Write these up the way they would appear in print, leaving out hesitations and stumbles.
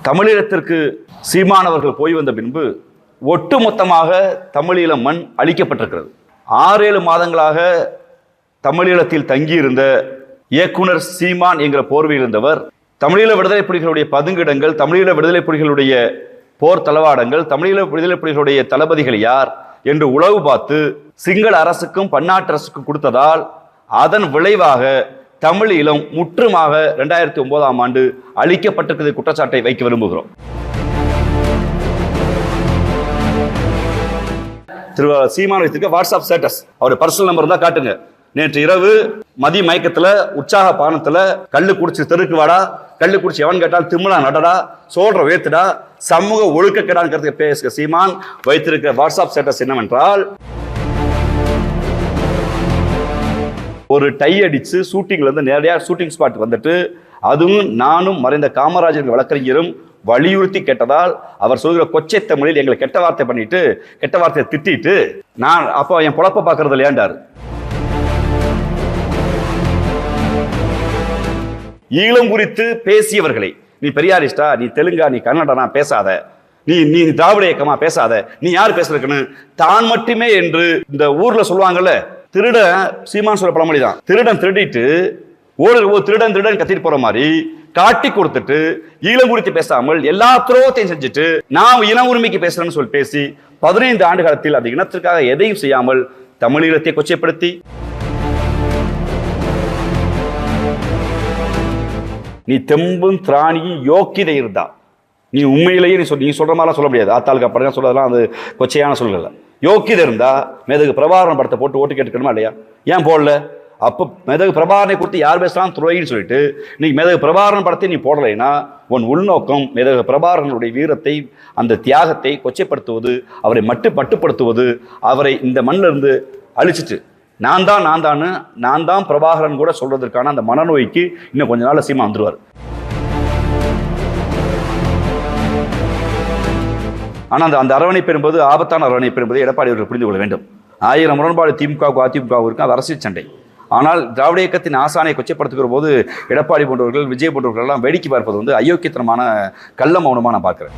தமிழீழத்திற்கு சீமானவர்கள் போய் வந்த பின்பு ஒட்டுமொத்தமாக தமிழீழ மண் அழிக்கப்பட்டிருக்கிறது. 6-7 மாதங்களாக தமிழீழத்தில் தங்கியிருந்த இயக்குனர் சீமான் என்கிற போர்வையில் இருந்தவர் தமிழீழ விடுதலை புலிகளுடைய பதுங்கிடங்கள், தமிழீழ விடுதலை புலிகளுடைய போர் தளவாடங்கள், தமிழீழ விடுதலை புலிகளுடைய தளபதிகள் யார் என்று உளவு பார்த்து சிங்கள அரசுக்கும் பன்னாட்டு அரசுக்கும் கொடுத்ததால் அதன் விளைவாக தமிழீழம் முற்றுமாக 2009ஆம் ஆண்டு அழிக்கப்பட்டிருக்கிறது குற்றச்சாட்டை வைக்க விரும்புகிறோம். திரு சீமான் வைத்திருக்க வாட்ஸ்அப் ஸ்டேட்டஸ் அவருடைய பர்சனல் நம்பர் தான் காட்டுங்க. நேற்று இரவு மதிய மயக்கத்துல உற்சாக பானத்துல கள்ளு குடிச்சு தெருக்கு வாடா, கள்ளு குடிச்சு எவன் கேட்டால் திமுலா நடடா, சோழ வேத்துடா, சமூக ஒழுக்கக்கேடான்னு பேசுக சீமான் வைத்திருக்கிற வாட்ஸ்அப் ஸ்டேட்டஸ் என்னவென்றால், ஒரு டை அடிச்சு ஷூட்டிங்ல இருந்து நேரடியாக ஷூட்டிங் ஸ்பாட் வந்துட்டு அதுவும் நானும் மறைந்த காமராஜர் வழக்கறிஞரும் வலியுறுத்தி கேட்டதால் அவர் சொல்கிற கொச்சை தமிழில் எங்களை கெட்ட வார்த்தை பண்ணிட்டு கெட்ட வார்த்தையை திட்டிட்டு நான் அப்போ என் பொழப்ப பார்க்கறது இல்லையாண்டார். ஈழம் குறித்து பேசியவர்களை நீ பெரியாரிஸ்டா, நீ தெலுங்கா, நீ கன்னடனா பேசாத, நீ திராவிட இயக்கமா பேசாத, நீ யார் பேசுறதுக்குன்னு தான் மட்டுமே என்று இந்த ஊர்ல சொல்லுவாங்கல்ல, திருடன் சீமான் சொல்ல பழமொழி தான், திருடன் திருடிட்டு திருடன் திருடன் கத்திட்டு போற மாதிரி காட்டி கொடுத்துட்டு ஈழம் குறித்து பேசாமல் எல்லா துரோகத்தையும் செஞ்சுட்டு நான் இன உரிமைக்கு பேசுறேன்னு சொல்லி பேசி 15 ஆண்டு காலத்தில் அந்த இனத்திற்காக எதையும் செய்யாமல் தமிழீழத்தை கொச்சைப்படுத்தி நீ தெம்பும் திராணியும் யோக்கியதை இருந்தா நீ உண்மையிலேயே நீ சொல்ற மாதிரிலாம் சொல்ல முடியாது. ஆத்தாளுக்கு அப்புறம் சொல்றதெல்லாம் அது கொச்சையான சொல்ல. யோக்கியதை இருந்தா மேதகு பிரபாகரன் படத்தை போட்டு ஓட்டு கேட்டுக்கணுமா இல்லையா? ஏன் போடல? அப்போ மேதகு பிரபாகரனை குறித்து யார் பேசலாம் துறைன்னு சொல்லிட்டு நீ மேதகு பிரபாகரன் படத்தை நீ போடலைன்னா உன் உள்நோக்கம் மேதகு பிரபாகரனுடைய வீரத்தை, அந்த தியாகத்தை கொச்சைப்படுத்துவது, அவரை மட்டுப்படுத்துவது, அவரை இந்த மண்ணில் இருந்து அழிச்சிட்டு நான் தான் பிரபாகரன் கூட சொல்றதற்கான அந்த மனநோய்க்கு இன்னும் கொஞ்ச நாள் சீமா வந்துருவார். ஆனால் அந்த அரவணைப்பு என்பது ஆபத்தான அரவணைப்பு என்பதை எடப்பாடி அவர்கள் புரிந்து கொள்ள வேண்டும். 1000 முரண்பாடு திமுகவுக்கு அதிமுகவுக்கு இருக்கு, அது அரசியல் சண்டை. ஆனால் திராவிட இயக்கத்தின் ஆசானை கொச்சைப்படுத்துகிற போது எடப்பாடி போன்றவர்கள், விஜய் போன்றவர்கள் எல்லாம் வேடிக்கை பார்ப்பது அயோக்கியத்தனமான கள்ள மௌனமா நான் பார்க்கிறேன்.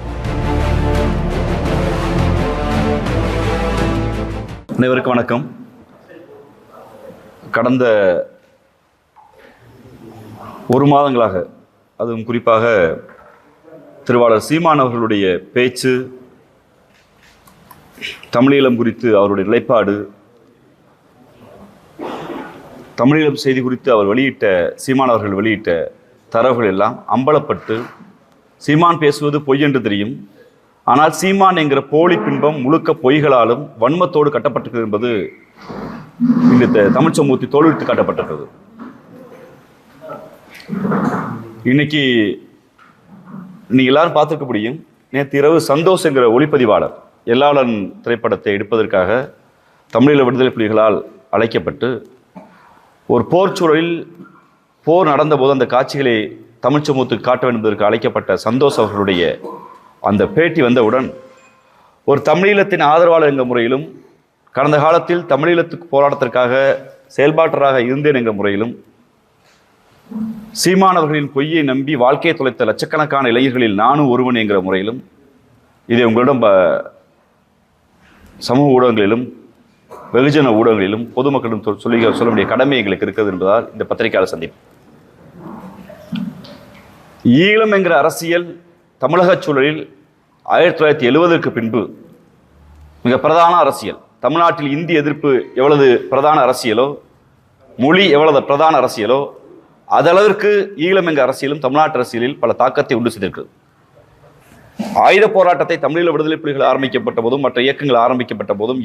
அனைவருக்கும் வணக்கம். கடந்த 1 மாதங்களாக, அதுவும் குறிப்பாக திருவாளர் சீமான் அவர்களுடைய பேச்சு, தமிழீழம் குறித்து அவருடைய நிலைப்பாடு, தமிழீழம் செய்தி குறித்து அவர் சீமான் அவர்கள் வெளியிட்ட தரவுகள் எல்லாம் அம்பலப்பட்டு சீமான் பேசுவது பொய் என்று தெரியும். ஆனால் சீமான் என்கிற போலி பின்பம் முழுக்க பொய்களாலும் வன்மத்தோடு கட்டப்பட்டிருக்கிறது என்பது இந்த தமிழ் சமூகத்தை தோல்வித்து காட்டப்பட்டிருக்கிறது. இன்னைக்கு நீங்க எல்லாரும் பார்த்துக்க முடியும். நேற்று இரவு சந்தோஷ் என்கிற ஒளிப்பதிவாளர் எல்லாளன் திரைப்படத்தை எடுப்பதற்காக தமிழீழ விடுதலை புலிகளால் அழைக்கப்பட்டு ஒரு போர் சூழலில் போர் நடந்தபோது அந்த காட்சிகளை தமிழ் சமூகத்துக்கு காட்ட வேண்டும் என்பதற்கு அழைக்கப்பட்ட சந்தோஷ் அவர்களுடைய அந்த பேட்டி வந்தவுடன் ஒரு தமிழீழத்தின் ஆதரவாளர் என்ற முறையிலும் கடந்த காலத்தில் தமிழீழத்துக்கு போராட்டத்திற்காக செயல்பாட்டராக இருந்தேன் என்ற முறையிலும் சீமானவர்களின் பொய்யை நம்பி வாழ்க்கையை தொலைத்த லட்சக்கணக்கான இளைஞர்களில் நானும் ஒருவன் என்கிற முறையிலும் இதை உங்களிடம் சமூக ஊடகங்களிலும் வெகுஜன ஊடகங்களிலும் பொதுமக்களிடம் சொல்ல வேண்டிய கடமை எங்களுக்கு இருக்கிறது என்பதால் இந்த பத்திரிகையாளர் சந்திப்பு. ஈழம் என்கிற அரசியல் தமிழக சூழலில் 1970க்கு பின்பு மிக பிரதான அரசியல். தமிழ்நாட்டில் இந்தி எதிர்ப்பு எவ்வளவு பிரதான அரசியலோ, மொழி எவ்வளவு பிரதான அரசியலோ, அதளவிற்கு ஈழம் என்கிற அரசியலும் தமிழ்நாட்டு அரசியலில் பல தாக்கத்தை உண்டு செய்திருக்கிறது. ஆயுத போராட்டத்தை தமிழீழ விடுதலை புலிகள் ஆரம்பிக்கப்பட்ட போதும் மற்ற இயக்கங்கள் ஆரம்பிக்கப்பட்ட போதும்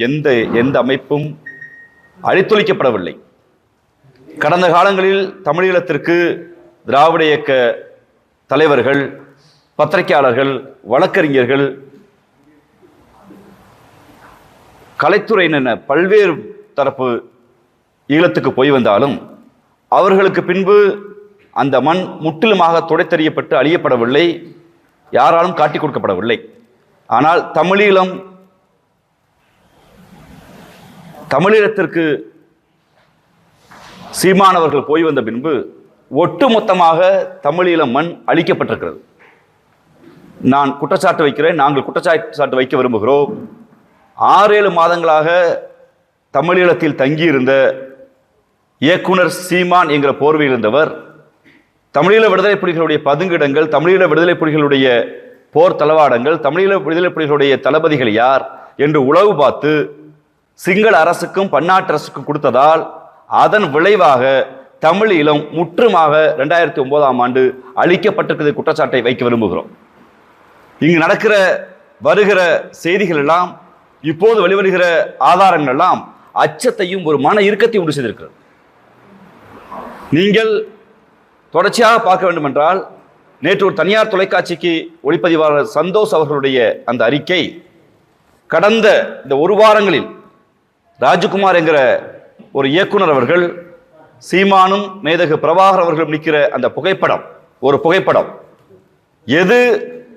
எந்த அமைப்பும் அழித்தொழிக்கப்படவில்லை. கடந்த காலங்களில் தமிழீழத்திற்கு திராவிட இயக்க தலைவர்கள், பத்திரிகையாளர்கள், வழக்கறிஞர்கள், கலைத்துறையினர் பல்வேறு தரப்பு ஈழத்துக்கு போய் வந்தாலும் அவர்களுக்கு பின்பு அந்த மண் முற்றிலுமாக துடைத்தெறியப்பட்டு அழியப்படவில்லை, யாராலும் காட்டிக் கொடுக்கப்படவில்லை. ஆனால் தமிழீழத்திற்கு சீமானவர்கள் போய் வந்த பின்பு ஒட்டுமொத்தமாக தமிழீழ மண் அழிக்கப்பட்டிருக்கிறது. நான் குற்றச்சாட்டு வைக்கிறேன், நாங்கள் குற்றச்சாட்டு வைக்க விரும்புகிறோம். 6-7 மாதங்களாக தமிழீழத்தில் தங்கியிருந்த இயக்குனர் சீமான் என்கிற போர்வையில் இருந்தவர் தமிழீழ விடுதலை புலிகளுடைய பதுங்கிடங்கள், தமிழீழ விடுதலை புலிகளுடைய போர் தளவாடங்கள், தமிழீழ விடுதலை புலிகளுடைய தளபதிகள் யார் என்று உளவு பார்த்து சிங்கள அரசுக்கும் பன்னாட்டு அரசுக்கும் கொடுத்ததால் அதன் விளைவாக தமிழீழம் முற்றுமாக 2009ஆம் ஆண்டு அழிக்கப்பட்டிருக்கிற குற்றச்சாட்டை வைக்க விரும்புகிறோம். இங்கு நடக்கிற வருகிற செய்திகள் எல்லாம், இப்போது வெளிவருகிற ஆதாரங்கள் எல்லாம் அச்சத்தையும் ஒரு மன இறுக்கத்தையும் உண்டு செய்திருக்கிறது. நீங்கள் தொடர்ச்சியாக பார்க்க வேண்டும் என்றால், நேற்று ஒரு தனியார் தொலைக்காட்சிக்கு ஒளிப்பதிவாளர் சந்தோஷ் அவர்களுடைய அந்த அறிக்கை, கடந்த இந்த 1 வாரங்களில் ராஜகுமார் என்கிற ஒரு இயக்குனர் அவர்கள் சீமானும் மேதகு பிரபாகர் அவர்களும் நிற்கிற அந்த புகைப்படம், ஒரு புகைப்படம் எது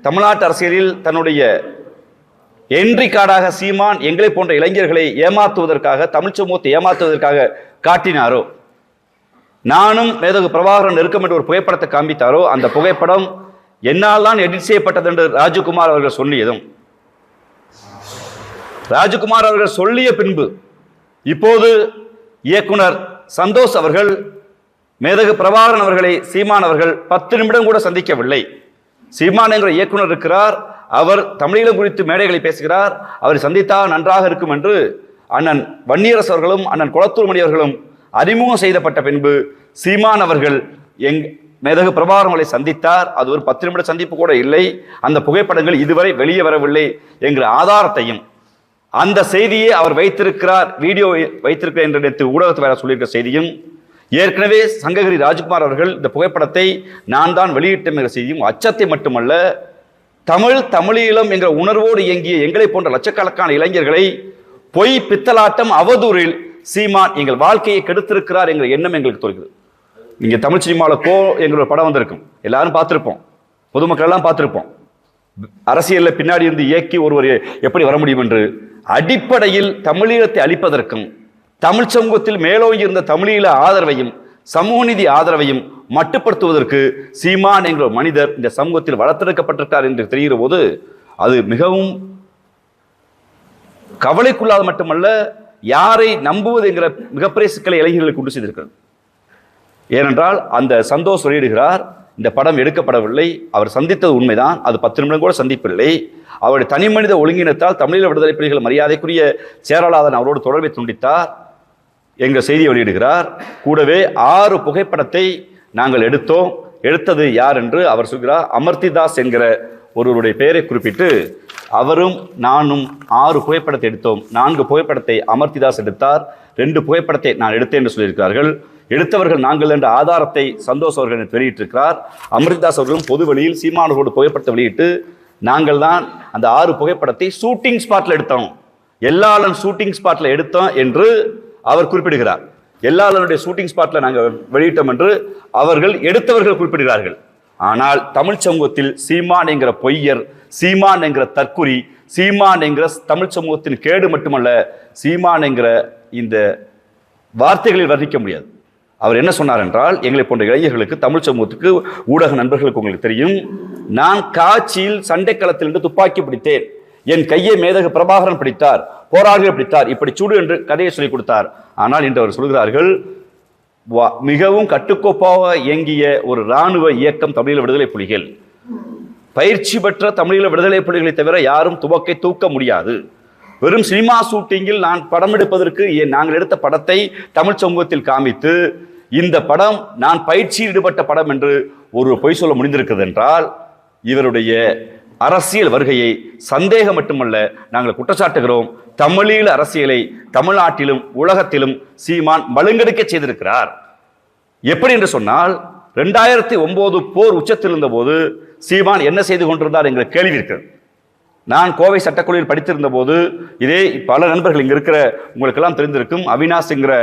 தமிழ்நாட்டு அரசியலில் தன்னுடைய என்ட்ரி கார்டாக சீமான் எங்களை போன்ற இளைஞர்களை ஏமாற்றுவதற்காக, தமிழ் சமூகத்தை ஏமாற்றுவதற்காக காட்டினாரோ, நானும் மேதகு பிரபாகரன் நெருக்கம் என்று ஒரு புகைப்படத்தை காண்பித்தாரோ, அந்த புகைப்படம் என்னால் தான் எடிட் செய்யப்பட்டது என்று ராஜகுமார் அவர்கள் சொல்லியதும், ராஜகுமார் அவர்கள் சொல்லிய பின்பு இப்போது இயக்குனர் சந்தோஷ் அவர்கள் மேதகு பிரபாகரன் அவர்களை சீமான் அவர்கள் 10 நிமிடம் கூட சந்திக்கவில்லை. சீமான் என்கிற இயக்குனர் இருக்கிறார், அவர் தமிழீழம் குறித்து மேடைகளை பேசுகிறார், அவரை சந்தித்தால் நன்றாக இருக்கும் என்று அண்ணன் வன்னியரசு அவர்களும் அண்ணன் குளத்தூர் மணி அவர்களும் அறிமுகம் செய்யப்பட்ட பின்பு சீமான் அவர்கள் மேதகு பிரபாகரன் அவர்களை சந்தித்தார். அது ஒரு 10 நிமிட சந்திப்பு கூட இல்லை. அந்த புகைப்படங்கள் இதுவரை வெளியே வரவில்லை என்கிற ஆதாரத்தையும், அந்த செய்தியை அவர் வைத்திருக்கிறார், வீடியோ வைத்திருக்கிறார் என்று நேற்று ஊடகத்தில் வேற சொல்லியிருக்கிற செய்தியும், ஏற்கனவே சங்ககிரி ராஜ்குமார் அவர்கள் இந்த புகைப்படத்தை நான் தான் வெளியிட்டேன் என்ற செய்தியும், அச்சத்தை மட்டுமல்ல, தமிழீழம் என்கிற உணர்வோடு இயங்கிய எங்களை போன்ற லட்சக்கணக்கான இளைஞர்களை பொய் பித்தலாட்டம் அவதூறில் சீமான் எங்கள் வாழ்க்கையை கெடுத்திருக்கிறார் என்கிற எண்ணம் எங்களுக்கு தோல்கிறது. நீங்க தமிழ் சினிமாவில் கோ என்கிற ஒரு படம் வந்திருக்கும், எல்லாரும் பார்த்திருப்போம், பொதுமக்கள் எல்லாம் பார்த்திருப்போம். அரசியலில் பின்னாடி இருந்து இயக்கி ஒருவர் எப்படி வர முடியும் என்று. அடிப்படையில் தமிழீழத்தை அழிப்பதற்கும் தமிழ் சமூகத்தில் மேலோங்கி இருந்த தமிழீழ ஆதரவையும் சமூக நீதி ஆதரவையும் மட்டுப்படுத்துவதற்கு சீமான் என்கிற மனிதர் இந்த சமூகத்தில் வளர்த்தெடுக்கப்பட்டிருக்கார் என்று தெரிகிற போது அது மிகவும் கவலைக்குள்ளாத மட்டுமல்ல, யாரை நம்புவது என்கிற மிகப்பெரிய சிக்கலை இளைஞர்களுக்கு கொண்டு செய்திருக்கிறது. ஏனென்றால் அந்த சந்தோஷ் வெளியிடுகிறார், இந்த படம் எடுக்கப்படவில்லை, அவர் சந்தித்தது உண்மைதான், அது 10 நிமிடம் கூட சந்திப்பில்லை, அவருடைய தனி மனித ஒழுங்கினத்தால் தமிழீழ விடுதலை புலிகள் மரியாதைக்குரிய சேரலாதன் அவரோடு தொடர்பை துண்டித்தார் என்ற செய்தியை வெளியிடுகிறார். கூடவே 6 புகைப்படத்தை நாங்கள் எடுத்தோம், எடுத்தது யார் என்று அவர் சொல்கிறார். அமர்த்திதாஸ் என்கிற ஒருவருடைய பெயரை குறிப்பிட்டு அவரும் நானும் 6 புகைப்படத்தை எடுத்தோம். 4 புகைப்படத்தை அமர்த்திதாஸ் எடுத்தார், 2 புகைப்படத்தை நான் எடுத்தேன் என்று சொல்லியிருக்கிறார்கள். எடுத்தவர்கள் நாங்கள் என்ற ஆதாரத்தை சந்தோஷ் அவர்கள் வெளியிட்டிருக்கிறார். அமர்தாஸ் அவர்களும் பொது வெளியில் சீமானோடு புகைப்படத்தை வெளியிட்டு நாங்கள் தான் அந்த 6 புகைப்படத்தை ஷூட்டிங் ஸ்பாட்ல எடுத்தோம், எல்லாளன் ஷூட்டிங் ஸ்பாட்ல எடுத்தோம் என்று அவர் குறிப்பிடுகிறார். எல்லாளனுடைய ஷூட்டிங் ஸ்பாட்ல நாங்கள் வெளியிட்டோம் என்று அவர்கள் எடுத்தவர்கள் குறிப்பிடுகிறார்கள். ஆனால் தமிழ் சமூகத்தில் சீமான் என்கிற பொய்யர், சீமான் என்கிற தற்குறி, சீமான் என்கிற தமிழ் சமூகத்தின் கேடு மட்டுமல்ல, சீமான் என்கிற இந்த வார்த்தைகளில் வர்ணிக்க முடியாது. அவர் என்ன சொன்னார் என்றால், எங்களை போன்ற இளைஞர்களுக்கு, தமிழ் சமூகத்துக்கு, ஊடக நண்பர்களுக்கு உங்களுக்கு தெரியும், நான் காட்சியில் சண்டைக்களத்தில் இருந்து துப்பாக்கி பிடித்தேன், என் கையை மேதகு பிரபாகரன் பிடித்தார், போராளிகள் பிடித்தார், இப்படி சூடு என்று கதையை சொல்லிக் கொடுத்தார். ஆனால் இன்று அவர் சொல்கிறார்கள், மிகவும் கட்டுக்கோப்பாக இயங்கிய ஒரு இராணுவ இயக்கம் தமிழீழ விடுதலை புலிகள், பயிற்சி பெற்ற தமிழீழ விடுதலை புலிகளை தவிர யாரும் துவக்கை தூக்க முடியாது. வெறும் சினிமா ஷூட்டிங்கில் நான் படம் எடுப்பதற்கு நாங்கள் எடுத்த படத்தை தமிழ் சமூகத்தில் காமித்து, இந்த படம் நான் பயிற்சியில் ஈடுபட்ட படம் என்று ஒரு பொய் சொல்ல முடிந்திருக்கிறது என்றால், இவருடைய அரசியல் வருகையை சந்தேகம் மட்டுமல்ல நாங்கள் குற்றச்சாட்டுகிறோம். தமிழீழ அரசியலை தமிழ்நாட்டிலும் உலகத்திலும் சீமான் மழுங்கெடுக்க செய்திருக்கிறார். எப்படி என்று சொன்னால், 2009 போர் உச்சத்தில் இருந்த போது சீமான் என்ன செய்து கொண்டிருந்தார் என்கிற கேள்வி இருக்கிறது. நான் கோவை சட்டக்கல்லூரியில் படித்திருந்த போது இதே பல நண்பர்கள் இங்கே இருக்கிற உங்களுக்கெல்லாம் தெரிந்திருக்கும், அவினாஷ் என்கிற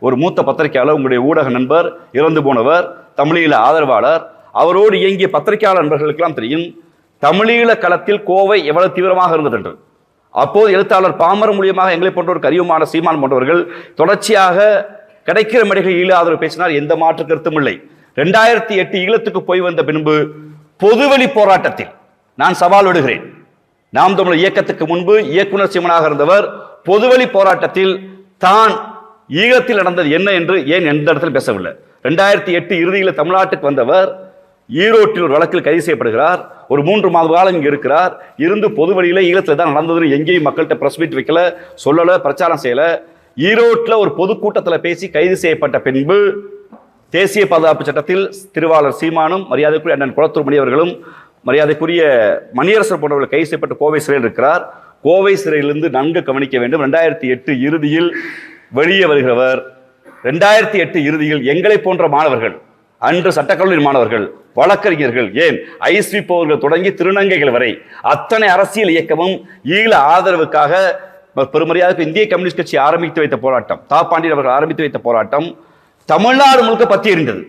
ஒரு மூத்த பத்திரிகையாளர், உங்களுடைய ஊடக நண்பர், இறந்து போனவர், தமிழீழ ஆதரவாளர், அவரோடு இயங்கிய பத்திரிகையாளர் நண்பர்களுக்கெல்லாம் தெரியும் தமிழீழ களத்தில் கோவை எவ்வளவு தீவிரமாக இருந்தது என்று. அப்போது எழுத்தாளர் பாமர மூலியமாக எங்களை போன்றவர், கரியுமான சீமான் போன்றவர்கள் தொடர்ச்சியாக கிடைக்கிற மேடைகளில் ஈழ ஆதரவு பேசினார், எந்த மாற்று கருத்தும் இல்லை. 2008 ஈழத்துக்கு போய் வந்த பின்பு பொதுவெளி போராட்டத்தில் நான் சவால் விடுகிறேன். நாம் தமிழர் இயக்கத்துக்கு முன்பு இயக்குனர் சீமானாக இருந்தவர் பொதுவழி போராட்டத்தில் தான் ஈழத்தில் நடந்தது என்ன என்று ஏன் எந்த இடத்தில் பேசவில்லை? 2008 இறுதியில் தமிழ்நாட்டுக்கு வந்தவர் ஈரோட்டில் ஒரு வழக்கில் கைது செய்யப்படுகிறார். ஒரு 3 மாத காலம் இங்கே இருக்கிறார். இருந்து பொது வழியில் ஈழத்தில் தான் நடந்ததுன்னு எங்கேயும் மக்கள்கிட்ட பிரஸ் மீட் வைக்கல, சொல்லலை, பிரச்சாரம் செய்யல. ஈரோட்டில் ஒரு பொதுக்கூட்டத்தில் பேசி கைது செய்யப்பட்ட பின்பு தேசிய பாதுகாப்பு சட்டத்தில் திருவாளர் சீமானும் மரியாதைக்குரிய அண்ணன் குளத்தூர் மணி அவர்களும் மரியாதைக்குரிய மணியரசர் போன்றவர்கள் கைது செய்யப்பட்ட கோவை சிறையில் இருக்கிறார். கோவை சிறையிலிருந்து நன்கு கவனிக்க வேண்டும். 2008 இறுதியில் வெளியே வருகிறவர் 2008 இறுதியில் எங்களை போன்ற மாணவர்கள், அன்று சட்டக்கல்லூரி மாணவர்கள், வழக்கறிஞர்கள், ஏன் ஐஸ்விப்பவர்கள் தொடங்கி திருநங்கைகள் வரை அத்தனை அரசியல் இயக்கமும் ஈழ ஆதரவுக்காக பெருமரியாதைக்கு இந்திய கம்யூனிஸ்ட் கட்சி ஆரம்பித்து வைத்த போராட்டம், தாப்பாண்டியன் அவர்கள் ஆரம்பித்து வைத்த போராட்டம் தமிழ்நாடு முழுக்க பற்றி எறிந்தது.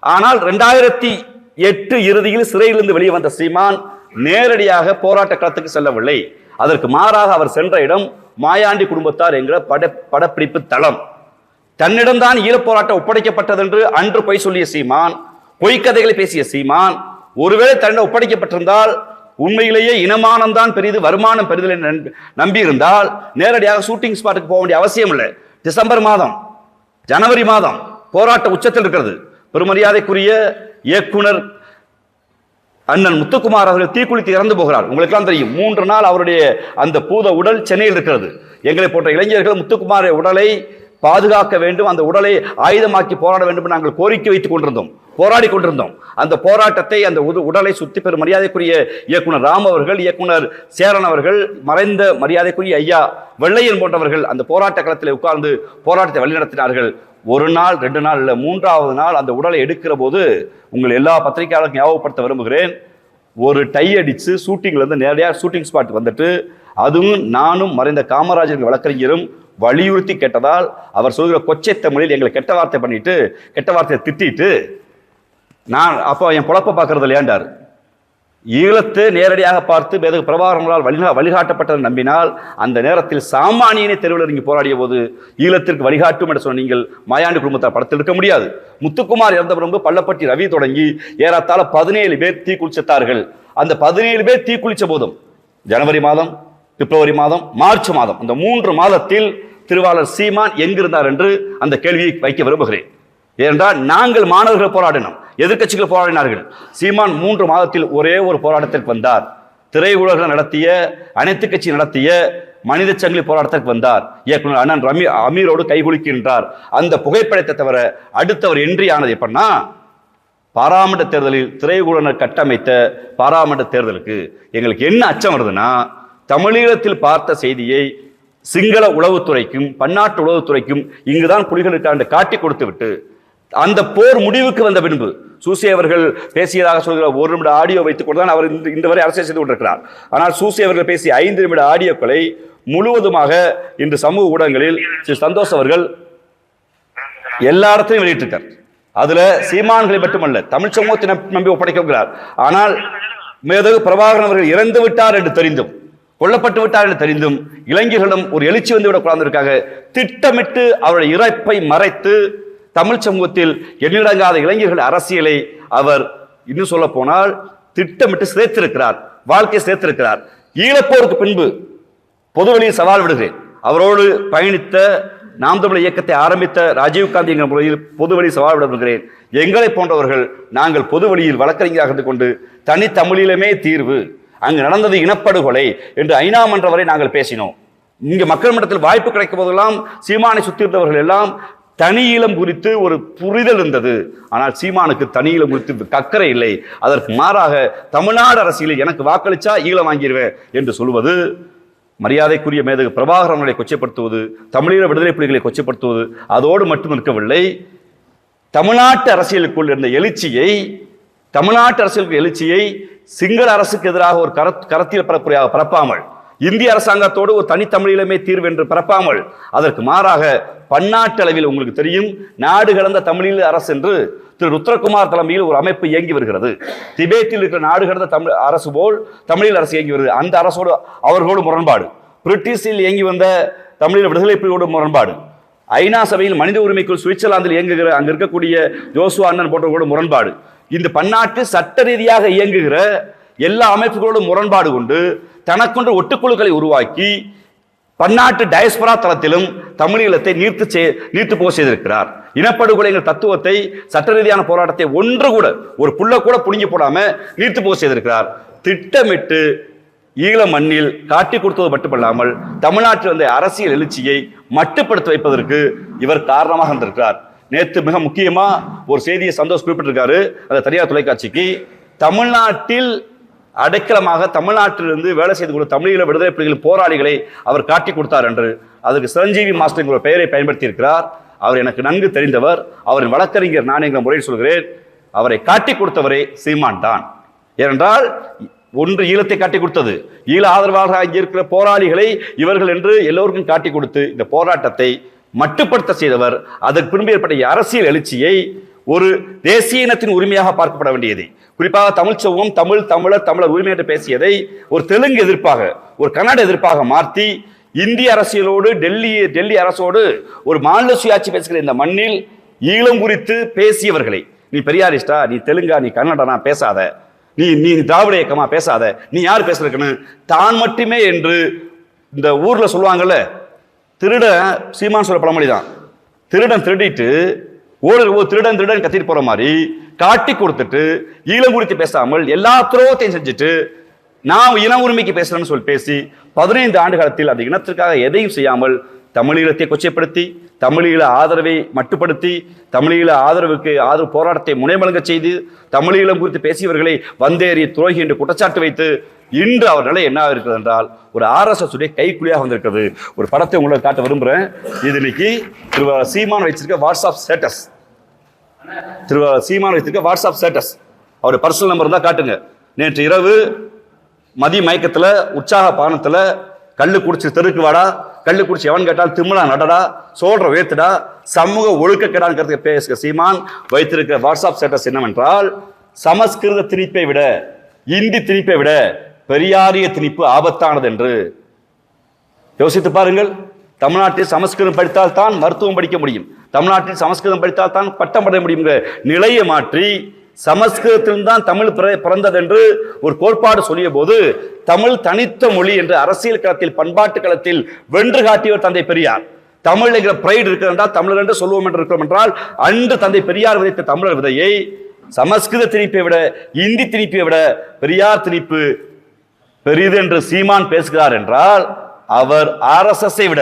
ஆனால் 2008 இறுதியில் சிறையிலிருந்து வெளியே வந்த சீமான் நேரடியாக போராட்ட களத்துக்கு செல்லவில்லை. அதற்கு மாறாக அவர் சென்ற இடம் மாயாண்டி குடும்பத்தார் என்கிற படப்பிடிப்பு தளம். தன்னிடம்தான் ஈழப்போராட்டம் ஒப்படைக்கப்பட்டது என்று அன்று பொய் சொல்லிய சீமான், பொய்க்கதைகளை பேசிய சீமான், ஒருவேளை தன்னிடம் ஒப்படைக்கப்பட்டிருந்தால் உண்மையிலேயே இனமானம்தான் பெரிது, வருமானம் பெரிது நம்பியிருந்தால் நேரடியாக ஷூட்டிங் ஸ்பாட்டுக்கு போக வேண்டிய அவசியம் இல்லை. டிசம்பர் மாதம், ஜனவரி மாதம் போராட்ட உச்சத்தில் இருக்கிறது. பெருமரியாதைக்குரிய இயக்குனர் அண்ணன் முத்துக்குமார் அவர்கள் தீக்குளித்து இறந்து போகிறார். உங்களுக்கெல்லாம் தெரியும். 3 நாள் அவருடைய அந்த பூத உடல் சென்னையில் இருக்கிறது. எங்களை போன்ற இளைஞர்கள் முத்துக்குமார் உடலை பாதுகாக்க வேண்டும், அந்த உடலை ஆயுதமாக்கி போராட வேண்டும் என்று நாங்கள் கோரிக்கை வைத்துக் கொண்டிருந்தோம், போராடி கொண்டிருந்தோம். அந்த போராட்டத்தை, அந்த உடலை சுத்தி பெறும் மரியாதைக்குரிய இயக்குனர் ராம் அவர்கள், இயக்குனர் சேரன் அவர்கள், மறைந்த மரியாதைக்குரிய ஐயா வெள்ளையன் போன்றவர்கள் அந்த போராட்ட களத்தில் உட்கார்ந்து போராட்டத்தை வழிநடத்தினார்கள். 1 நாள் 2 நாள் இல்லை, 3வது நாள் அந்த உடலை எடுக்கிற போது உங்கள் எல்லா பத்திரிகையாளர்களுக்கும் ஞாபகப்படுத்த விரும்புகிறேன். ஒரு டை அடித்து ஷூட்டிங்ல இருந்து நேரடியாக ஷூட்டிங் ஸ்பாட் வந்துட்டு, அதுவும் நானும் மறைந்த காமராஜர் வழக்கறிஞரும் வலியுறுத்தி கேட்டதால் அவர் சொல்கிற கொச்சை தமிழில் எங்களை கெட்ட வார்த்தை பண்ணிட்டு, கெட்ட வார்த்தையை திட்டிட்டு, நான் அப்போ என் பொழப்ப பார்க்கறது இல்லையாண்டார். ஈழத்தை நேரடியாக பார்த்து மேதகு பிரபாகரங்களால் வழிகாட்டப்பட்டதை நம்பினால் அந்த நேரத்தில் சாமானியனை தெருவில் இறங்கி போராடிய போது ஈழத்திற்கு வழிகாட்டும் என்று சொன்ன நீங்கள் மாயாண்டி குடும்பத்தார் படத்தில் இருக்க முடியாது. முத்துக்குமார் இறந்த பிறகு பள்ளப்பட்டி ரவி தொடங்கி ஏறத்தாழ 17 பேர் தீக்குளித்தார்கள். அந்த 17 பேர் தீக்குளிச்ச போதும் ஜனவரி மாதம், பிப்ரவரி மாதம், மார்ச் மாதம், இந்த 3 மாதத்தில் திருவாளர் சீமான் எங்கிருந்தார் என்று அந்த கேள்வியை வைக்க விரும்புகிறேன். ஏனென்றால் நாங்கள் மாணவர்கள் போராடினோம், எதிர்க்கட்சிகள் போராடினார்கள். சீமான் 3 மாதத்தில் ஒரே ஒரு போராட்டத்திற்கு வந்தார். திரையுலகம் நடத்திய, அனைத்து கட்சி நடத்திய மனித சங்கிலி போராட்டத்திற்கு வந்தார். இயக்குனர் அண்ணன் அமீரோடு கைகுலுக்கின்றார். அந்த புகைப்படத்தை தவிர அடுத்தவர் என்ட்ரி ஆனது எப்படின்னா, பாராளுமன்ற தேர்தலில் திரையுலகினர் கட்டமைத்த பாராளுமன்ற தேர்தலுக்கு எங்களுக்கு என்ன அச்சம் வருதுன்னா, தமிழீழத்தில் பார்த்த செய்தியை சிங்கள உளவுத்துறைக்கும் பன்னாட்டு உளவுத்துறைக்கும் இங்குதான் புலிகளுக்காண்டு காட்டி கொடுத்து விட்டு அந்த போர் முடிவுக்கு வந்த பின்பு சூசி அவர்கள் பேசியதாக சொல்கிற 1 நிமிட ஆடியோ வைத்துக் கொண்டுதான் அவர் இந்த வரை அரசியல் செய்து கொண்டிருக்கிறார். ஆனால் சூசி அவர்கள் பேசிய 5 நிமிட ஆடியோக்களை முழுவதுமாக இன்று சமூக ஊடகங்களில் திரு சந்தோஷ் அவர்கள் எல்லா இடத்தையும் வெளியிட்டிருக்கார். அதுல சீமான்களை மட்டுமல்ல, தமிழ் சமூகத்தை நம்பி ஒப்படைக்கிறார். ஆனால் மேதகு பிரபாகரன் அவர்கள் இறந்து விட்டார் என்று தெரிந்தும், கொல்லப்பட்டு விட்டார் என்று தெரிந்தும் இளைஞர்களிடம் ஒரு எழுச்சி வந்துவிடக் கூடாதற்காக திட்டமிட்டு அவருடைய இறப்பை மறைத்து தமிழ் சமூகத்தில் எண்ணிலடங்காத இளைஞர்கள் அரசியலை அவர் இன்னும் சொல்ல போனால் திட்டமிட்டு சேர்த்திருக்கிறார், வாழ்க்கை சேர்த்திருக்கிறார். ஈழப்போருக்கு பின்பு பொதுவெளியில் சவால் விடுகிறேன். அவரோடு பயணித்த நாம் தமிழர் இயக்கத்தை ஆரம்பித்த ராஜீவ்காந்தி என்கிற முறையில் பொதுவெளி சவால் விடுகிறேன். எங்களை போன்றவர்கள் நாங்கள் பொதுவெளியில் வழக்கறிஞராக இருந்து கொண்டு தனித்தமிழிலுமே தீர்வு, அங்கு நடந்தது இனப்படுகொலை என்று ஐநா மன்ற வரை நாங்கள் பேசினோம். இங்கு மக்கள் மன்றத்தில் வாய்ப்பு கிடைக்கும் போதெல்லாம் சீமானை சுற்றியிருந்தவர்கள் எல்லாம் தனி ஈழம் குறித்து ஒரு புரிதல் இருந்தது. ஆனால் சீமானுக்கு தனி ஈழம் குறித்து அக்கறை இல்லை. அதற்கு மாறாக தமிழ்நாடு அரசியலில் எனக்கு வாக்களிச்சா ஈழம் வாங்கிடுவேன் என்று சொல்வது மரியாதைக்குரிய மேதகு பிரபாகரனை கொச்சைப்படுத்துவது, தமிழீழ விடுதலை புலிகளை கொச்சைப்படுத்துவது அதோடு மட்டும் இருக்கவில்லை. தமிழ்நாட்டு அரசியலுக்குள் இருந்த எழுச்சியை, தமிழ்நாட்டு அரசியலுக்கு எழுச்சியை சிங்கள அரசுக்கு எதிராக ஒரு கரத்தியல் பரப்புரையாக பரப்பாமல், இந்திய அரசாங்கத்தோடு ஒரு தனித்தமிழீழமே தீர்வு என்று பரப்பாமல், அதற்கு மாறாக பன்னாட்டு அளவில் உங்களுக்கு தெரியும் நாடு கடந்த தமிழீழ அரசு என்று திரு ருத்ரகுமார் தலைமையில் ஒரு அமைப்பு இயங்கி வருகிறது. திபேத்தில் இருக்கிற நாடு கடந்த தமிழ் அரசு போல் தமிழீழ அரசு இயங்கி வருகிறது. அந்த அரசோடு அவர்களோடு முரண்பாடு, பிரிட்டிஷில் இயங்கி வந்த தமிழீழ விடுதலை புலிகளோடு முரண்பாடு, ஐநா சபையில் மனித உரிமைக்குள் சுவிட்சர்லாந்தில் இயங்குகிற அங்கு இருக்கக்கூடிய ஜோசுவா அண்ணன் போன்றவர்களோடு முரண்பாடு, இந்த பன்னாட்டு சட்ட ரீதியாக இயங்குகிற எல்லா அமைப்புகளோடு முரண்பாடு கொண்டு தனக்கொன்று ஒட்டுக்குழுக்களை உருவாக்கி பன்னாட்டு டயஸ்பரா தளத்திலும் தமிழீழத்தை நீர்த்து போக செய்திருக்கிறார். இனப்படுகொலைகள் தத்துவத்தை, சட்ட ரீதியான போராட்டத்தை ஒன்று கூட, ஒரு புள்ள கூட புடுங்கி போடாம நீர்த்து போக செய்திருக்கிறார். திட்டமிட்டு ஈழ மண்ணில் காட்டி கொடுத்தது மட்டுமல்லாமல் தமிழ்நாட்டில் வந்த அரசியல் எழுச்சியை மட்டுப்படுத்தி வைப்பதற்கு இவர் காரணமாக இருந்திருக்கிறார். நேற்று மிக முக்கியமா ஒரு செய்தியை சந்தோஷ் குறிப்பிட்டிருக்காரு, அந்த தனியார் தொலைக்காட்சிக்கு. தமிழ்நாட்டில் அடைக்கலமாக தமிழ்நாட்டிலிருந்து வேலை செய்து கொண்ட தமிழீழ விடுதலை புலிகள் போராளிகளை அவர் காட்டி கொடுத்தார் என்று அதற்கு சிரஞ்சீவி மாஸ்டர் என்கிற பெயரை பயன்படுத்தி இருக்கிறார். அவர் எனக்கு நன்கு தெரிந்தவர், அவரின் வழக்கறிஞர் நான் என்கிற முறையில் சொல்கிறேன். அவரை காட்டி கொடுத்தவரே சீமான் தான். ஏனென்றால் ஒன்று ஈழத்தை காட்டி கொடுத்தது, ஈழ ஆதரவாக இங்கே இருக்கிற போராளிகளை இவர்கள் என்று எல்லோருக்கும் காட்டி கொடுத்து இந்த போராட்டத்தை மட்டுப்படுத்த செய்தவர். அதற்கு பின்பு ஏற்பட்ட அரசியல் எழுச்சியை ஒரு தேசிய இனத்தின் உரிமையாக பார்க்கப்பட வேண்டியது, குறிப்பாக தமிழ் சமூகம் தமிழர் உரிமை என்று பேசியதை ஒரு தெலுங்கு எதிர்ப்பாக, ஒரு கன்னட எதிர்ப்பாக மாற்றி இந்திய அரசியலோடு டெல்லி அரசோடு ஒரு மாநில சுயாட்சி பேசுகிற இந்த மண்ணில் ஈழம் குறித்து பேசியவர்களை, நீ பெரியாரிஸ்டா, நீ தெலுங்கா, நீ கன்னடனா பேசாத, நீ திராவிட இயக்கமா பேசாத, நீ யார் பேசுறதுக்குன்னு தான் மட்டுமே என்று இந்த ஊர்ல சொல்லுவாங்கல்ல, திருடன் சீமான் சொல்ல பழமொழி தான், திருடன் திருடிட்டு திருடன் கத்திட்டு போற மாதிரி காட்டி கொடுத்துட்டு ஈழம் குறித்து பேசாமல் எல்லா துரோகத்தையும் செஞ்சுட்டு நான் இன உரிமைக்கு பேசுறேன்னு சொல்லி பேசி 15 ஆண்டு காலத்தில் அந்த இனத்திற்காக எதையும் செய்யாமல் தமிழீழத்தை கொச்சைப்படுத்தி, தமிழீழ ஆதரவை மட்டுப்படுத்தி, தமிழீழ ஆதரவு போராட்டத்தை முனைமலங்க செய்து, தமிழீழம் குறித்து பேசியவர்களை வந்தேறி துரோகி என்று குற்றச்சாட்டு வைத்து இன்று அவர் நிலை என்ன இருக்கிறது என்றால் ஒரு RSS உடைய கைக்குலியாக வந்திருக்கிறது. ஒரு படத்தை உங்களுக்கு காட்ட விரும்புகிறேன். இது இன்னைக்கு திருவாளர் சீமான் வச்சிருக்க வாட்ஸ்அப் ஸ்டேட்டஸ். திருவாளர் சீமான் வச்சிருக்க வாட்ஸ்அப் ஸ்டேட்டஸ். அவருடைய பர்சனல் நம்பர் தான் காட்டுங்க. நேற்று இரவு மதிய மயக்கத்தில் உற்சாக பானத்தில் கல்லு குடிச்சு தெருக்கு வாடா, கல்லு குடிச்சு எவன் கேட்டால் திமுலா நடடா, சோழ வேத்துடா, சமூக ஒழுக்கக்கேடான்னு பேசுகிற சீமான் வைத்திருக்கிற வாட்ஸ்அப் ஸ்டேட்டஸ் என்னவென்றால், சமஸ்கிருத திணிப்பை விட, இந்தி திணிப்பை விட பெரியாரிய திணிப்பு ஆபத்தானது என்று யோசித்து பாருங்கள். தமிழ்நாட்டில் சமஸ்கிருதம் படித்தால் தான் மருத்துவம் படிக்க முடியும், தமிழ்நாட்டில் சமஸ்கிருதம் படித்தால் தான் பட்டம் பட முடியும் நிலையை மாற்றி சமஸ்கிருதத்தில்தான் தமிழ் பிறந்தது என்று ஒரு கோட்பாடு சொல்லிய போது தமிழ் தனித்த மொழி என்று அரசியல் களத்தில், பண்பாட்டு களத்தில் வென்று காட்டியவர் தந்தை பெரியார். தமிழ் என்கிற பிரைடு இருக்கிறது என்றால் தமிழர் என்று சொல்லுவோம் என்று இருக்கிறோம் என்றால் அன்று தந்தை பெரியார் விதைத்த தமிழர் விதையை சமஸ்கிருத திணிப்பை விட, இந்தி திணிப்பை விட பெரியார் திணிப்பு பெரிது என்று சீமான் பேசுகிறார் என்றால் அவர் RSS விட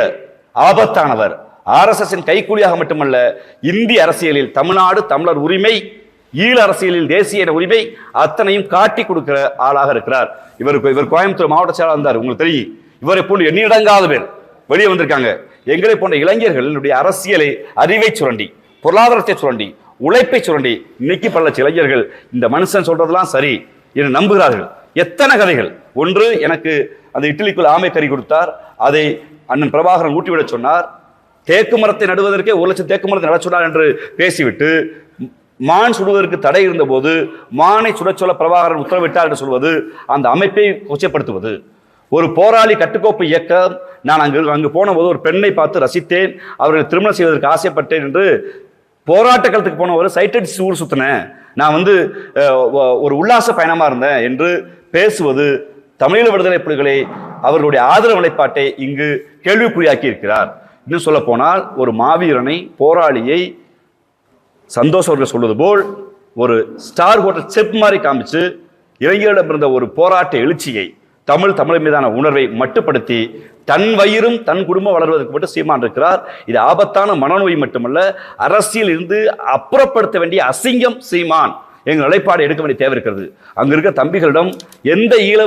ஆபத்தானவர். RSS கைக்கூலியாக மட்டுமல்ல, இந்திய அரசியலில் தமிழ்நாடு தமிழர் உரிமை, ஈழ அரசியலில் தேசிய உரிமை அத்தனையும் காட்டி கொடுக்கிற ஆளாக இருக்கிறார். இவர் கோயம்புத்தூர் மாவட்ட செயலாளர் இருந்தார், உங்களுக்கு தெரியும். இவரை போன்று எண்ணிடங்காத பேர் வெளியே வந்திருக்காங்க. எங்களை போன்ற இளைஞர்களுடைய அரசியலை, அறிவை சுரண்டி, பொருளாதாரத்தை சுரண்டி, உழைப்பை சுரண்டி இன்னைக்கு பல இளைஞர்கள் இந்த மனுஷன் சொல்றதெல்லாம் சரி என்று நம்புகிறார்கள். எத்தனை கதைகள். ஒன்று, எனக்கு அந்த இட்லிக்குள் ஆமை கறி கொடுத்தார், அதை அண்ணன் பிரபாகரன் ஊட்டிவிட சொன்னார். தேக்கு மரத்தை நடுவதற்கே 1 லட்சம் தேக்கு மரத்தை நட சொன்னார் என்று பேசிவிட்டு மான் சுடுவதற்கு தடை இருந்த போது மானை சுடச் சொல்ல பிரபாகரன் உத்தரவிட்டார் என்று சொல்வது அந்த அமைப்பை கொச்சைப்படுத்துவது. ஒரு போராளி கட்டுக்கோப்பு இயக்கம், நான் அங்கு போன போது ஒரு பெண்ணை பார்த்து ரசித்தேன், அவர்களை திருமணம் செய்வதற்கு ஆசைப்பட்டேன் என்று போராட்ட களத்துக்கு போன ஒரு சைட்டட் ஊர் சுத்தினேன், நான் ஒரு உல்லாச பயணமா இருந்தேன் என்று பேசுவது தமிழீழ விடுதலை புலிகளை, அவர்களுடைய ஆதரவு நிலைப்பாட்டை இங்கு கேள்விக்குறியாக்கி இருக்கிறார். இன்னும் சொல்ல போனால் ஒரு மாவீரனை, போராளியை சந்தோஷ் அவர்கள் சொல்வது போல் ஒரு ஸ்டார் ஹோட்டல் செப் மாதிரி காமிச்சு இளைஞர்களிடம் இருந்த ஒரு போராட்ட எழுச்சியை, தமிழ் மீதான உணர்வை மட்டுப்படுத்தி தன் வயிறும் தன் குடும்பம் வளர்வதற்கு மட்டும் சீமான் இருக்கிறார். இது ஆபத்தான மனநோய் மட்டுமல்ல, அரசியல் இருந்து அப்புறப்படுத்த வேண்டிய அசிங்கம் சீமான். எங்கள் நிலைப்பாடு எடுக்க வேண்டிய தேவை இருக்கிறது. அங்க இருக்க தம்பிகளிடம் எந்த ஈழ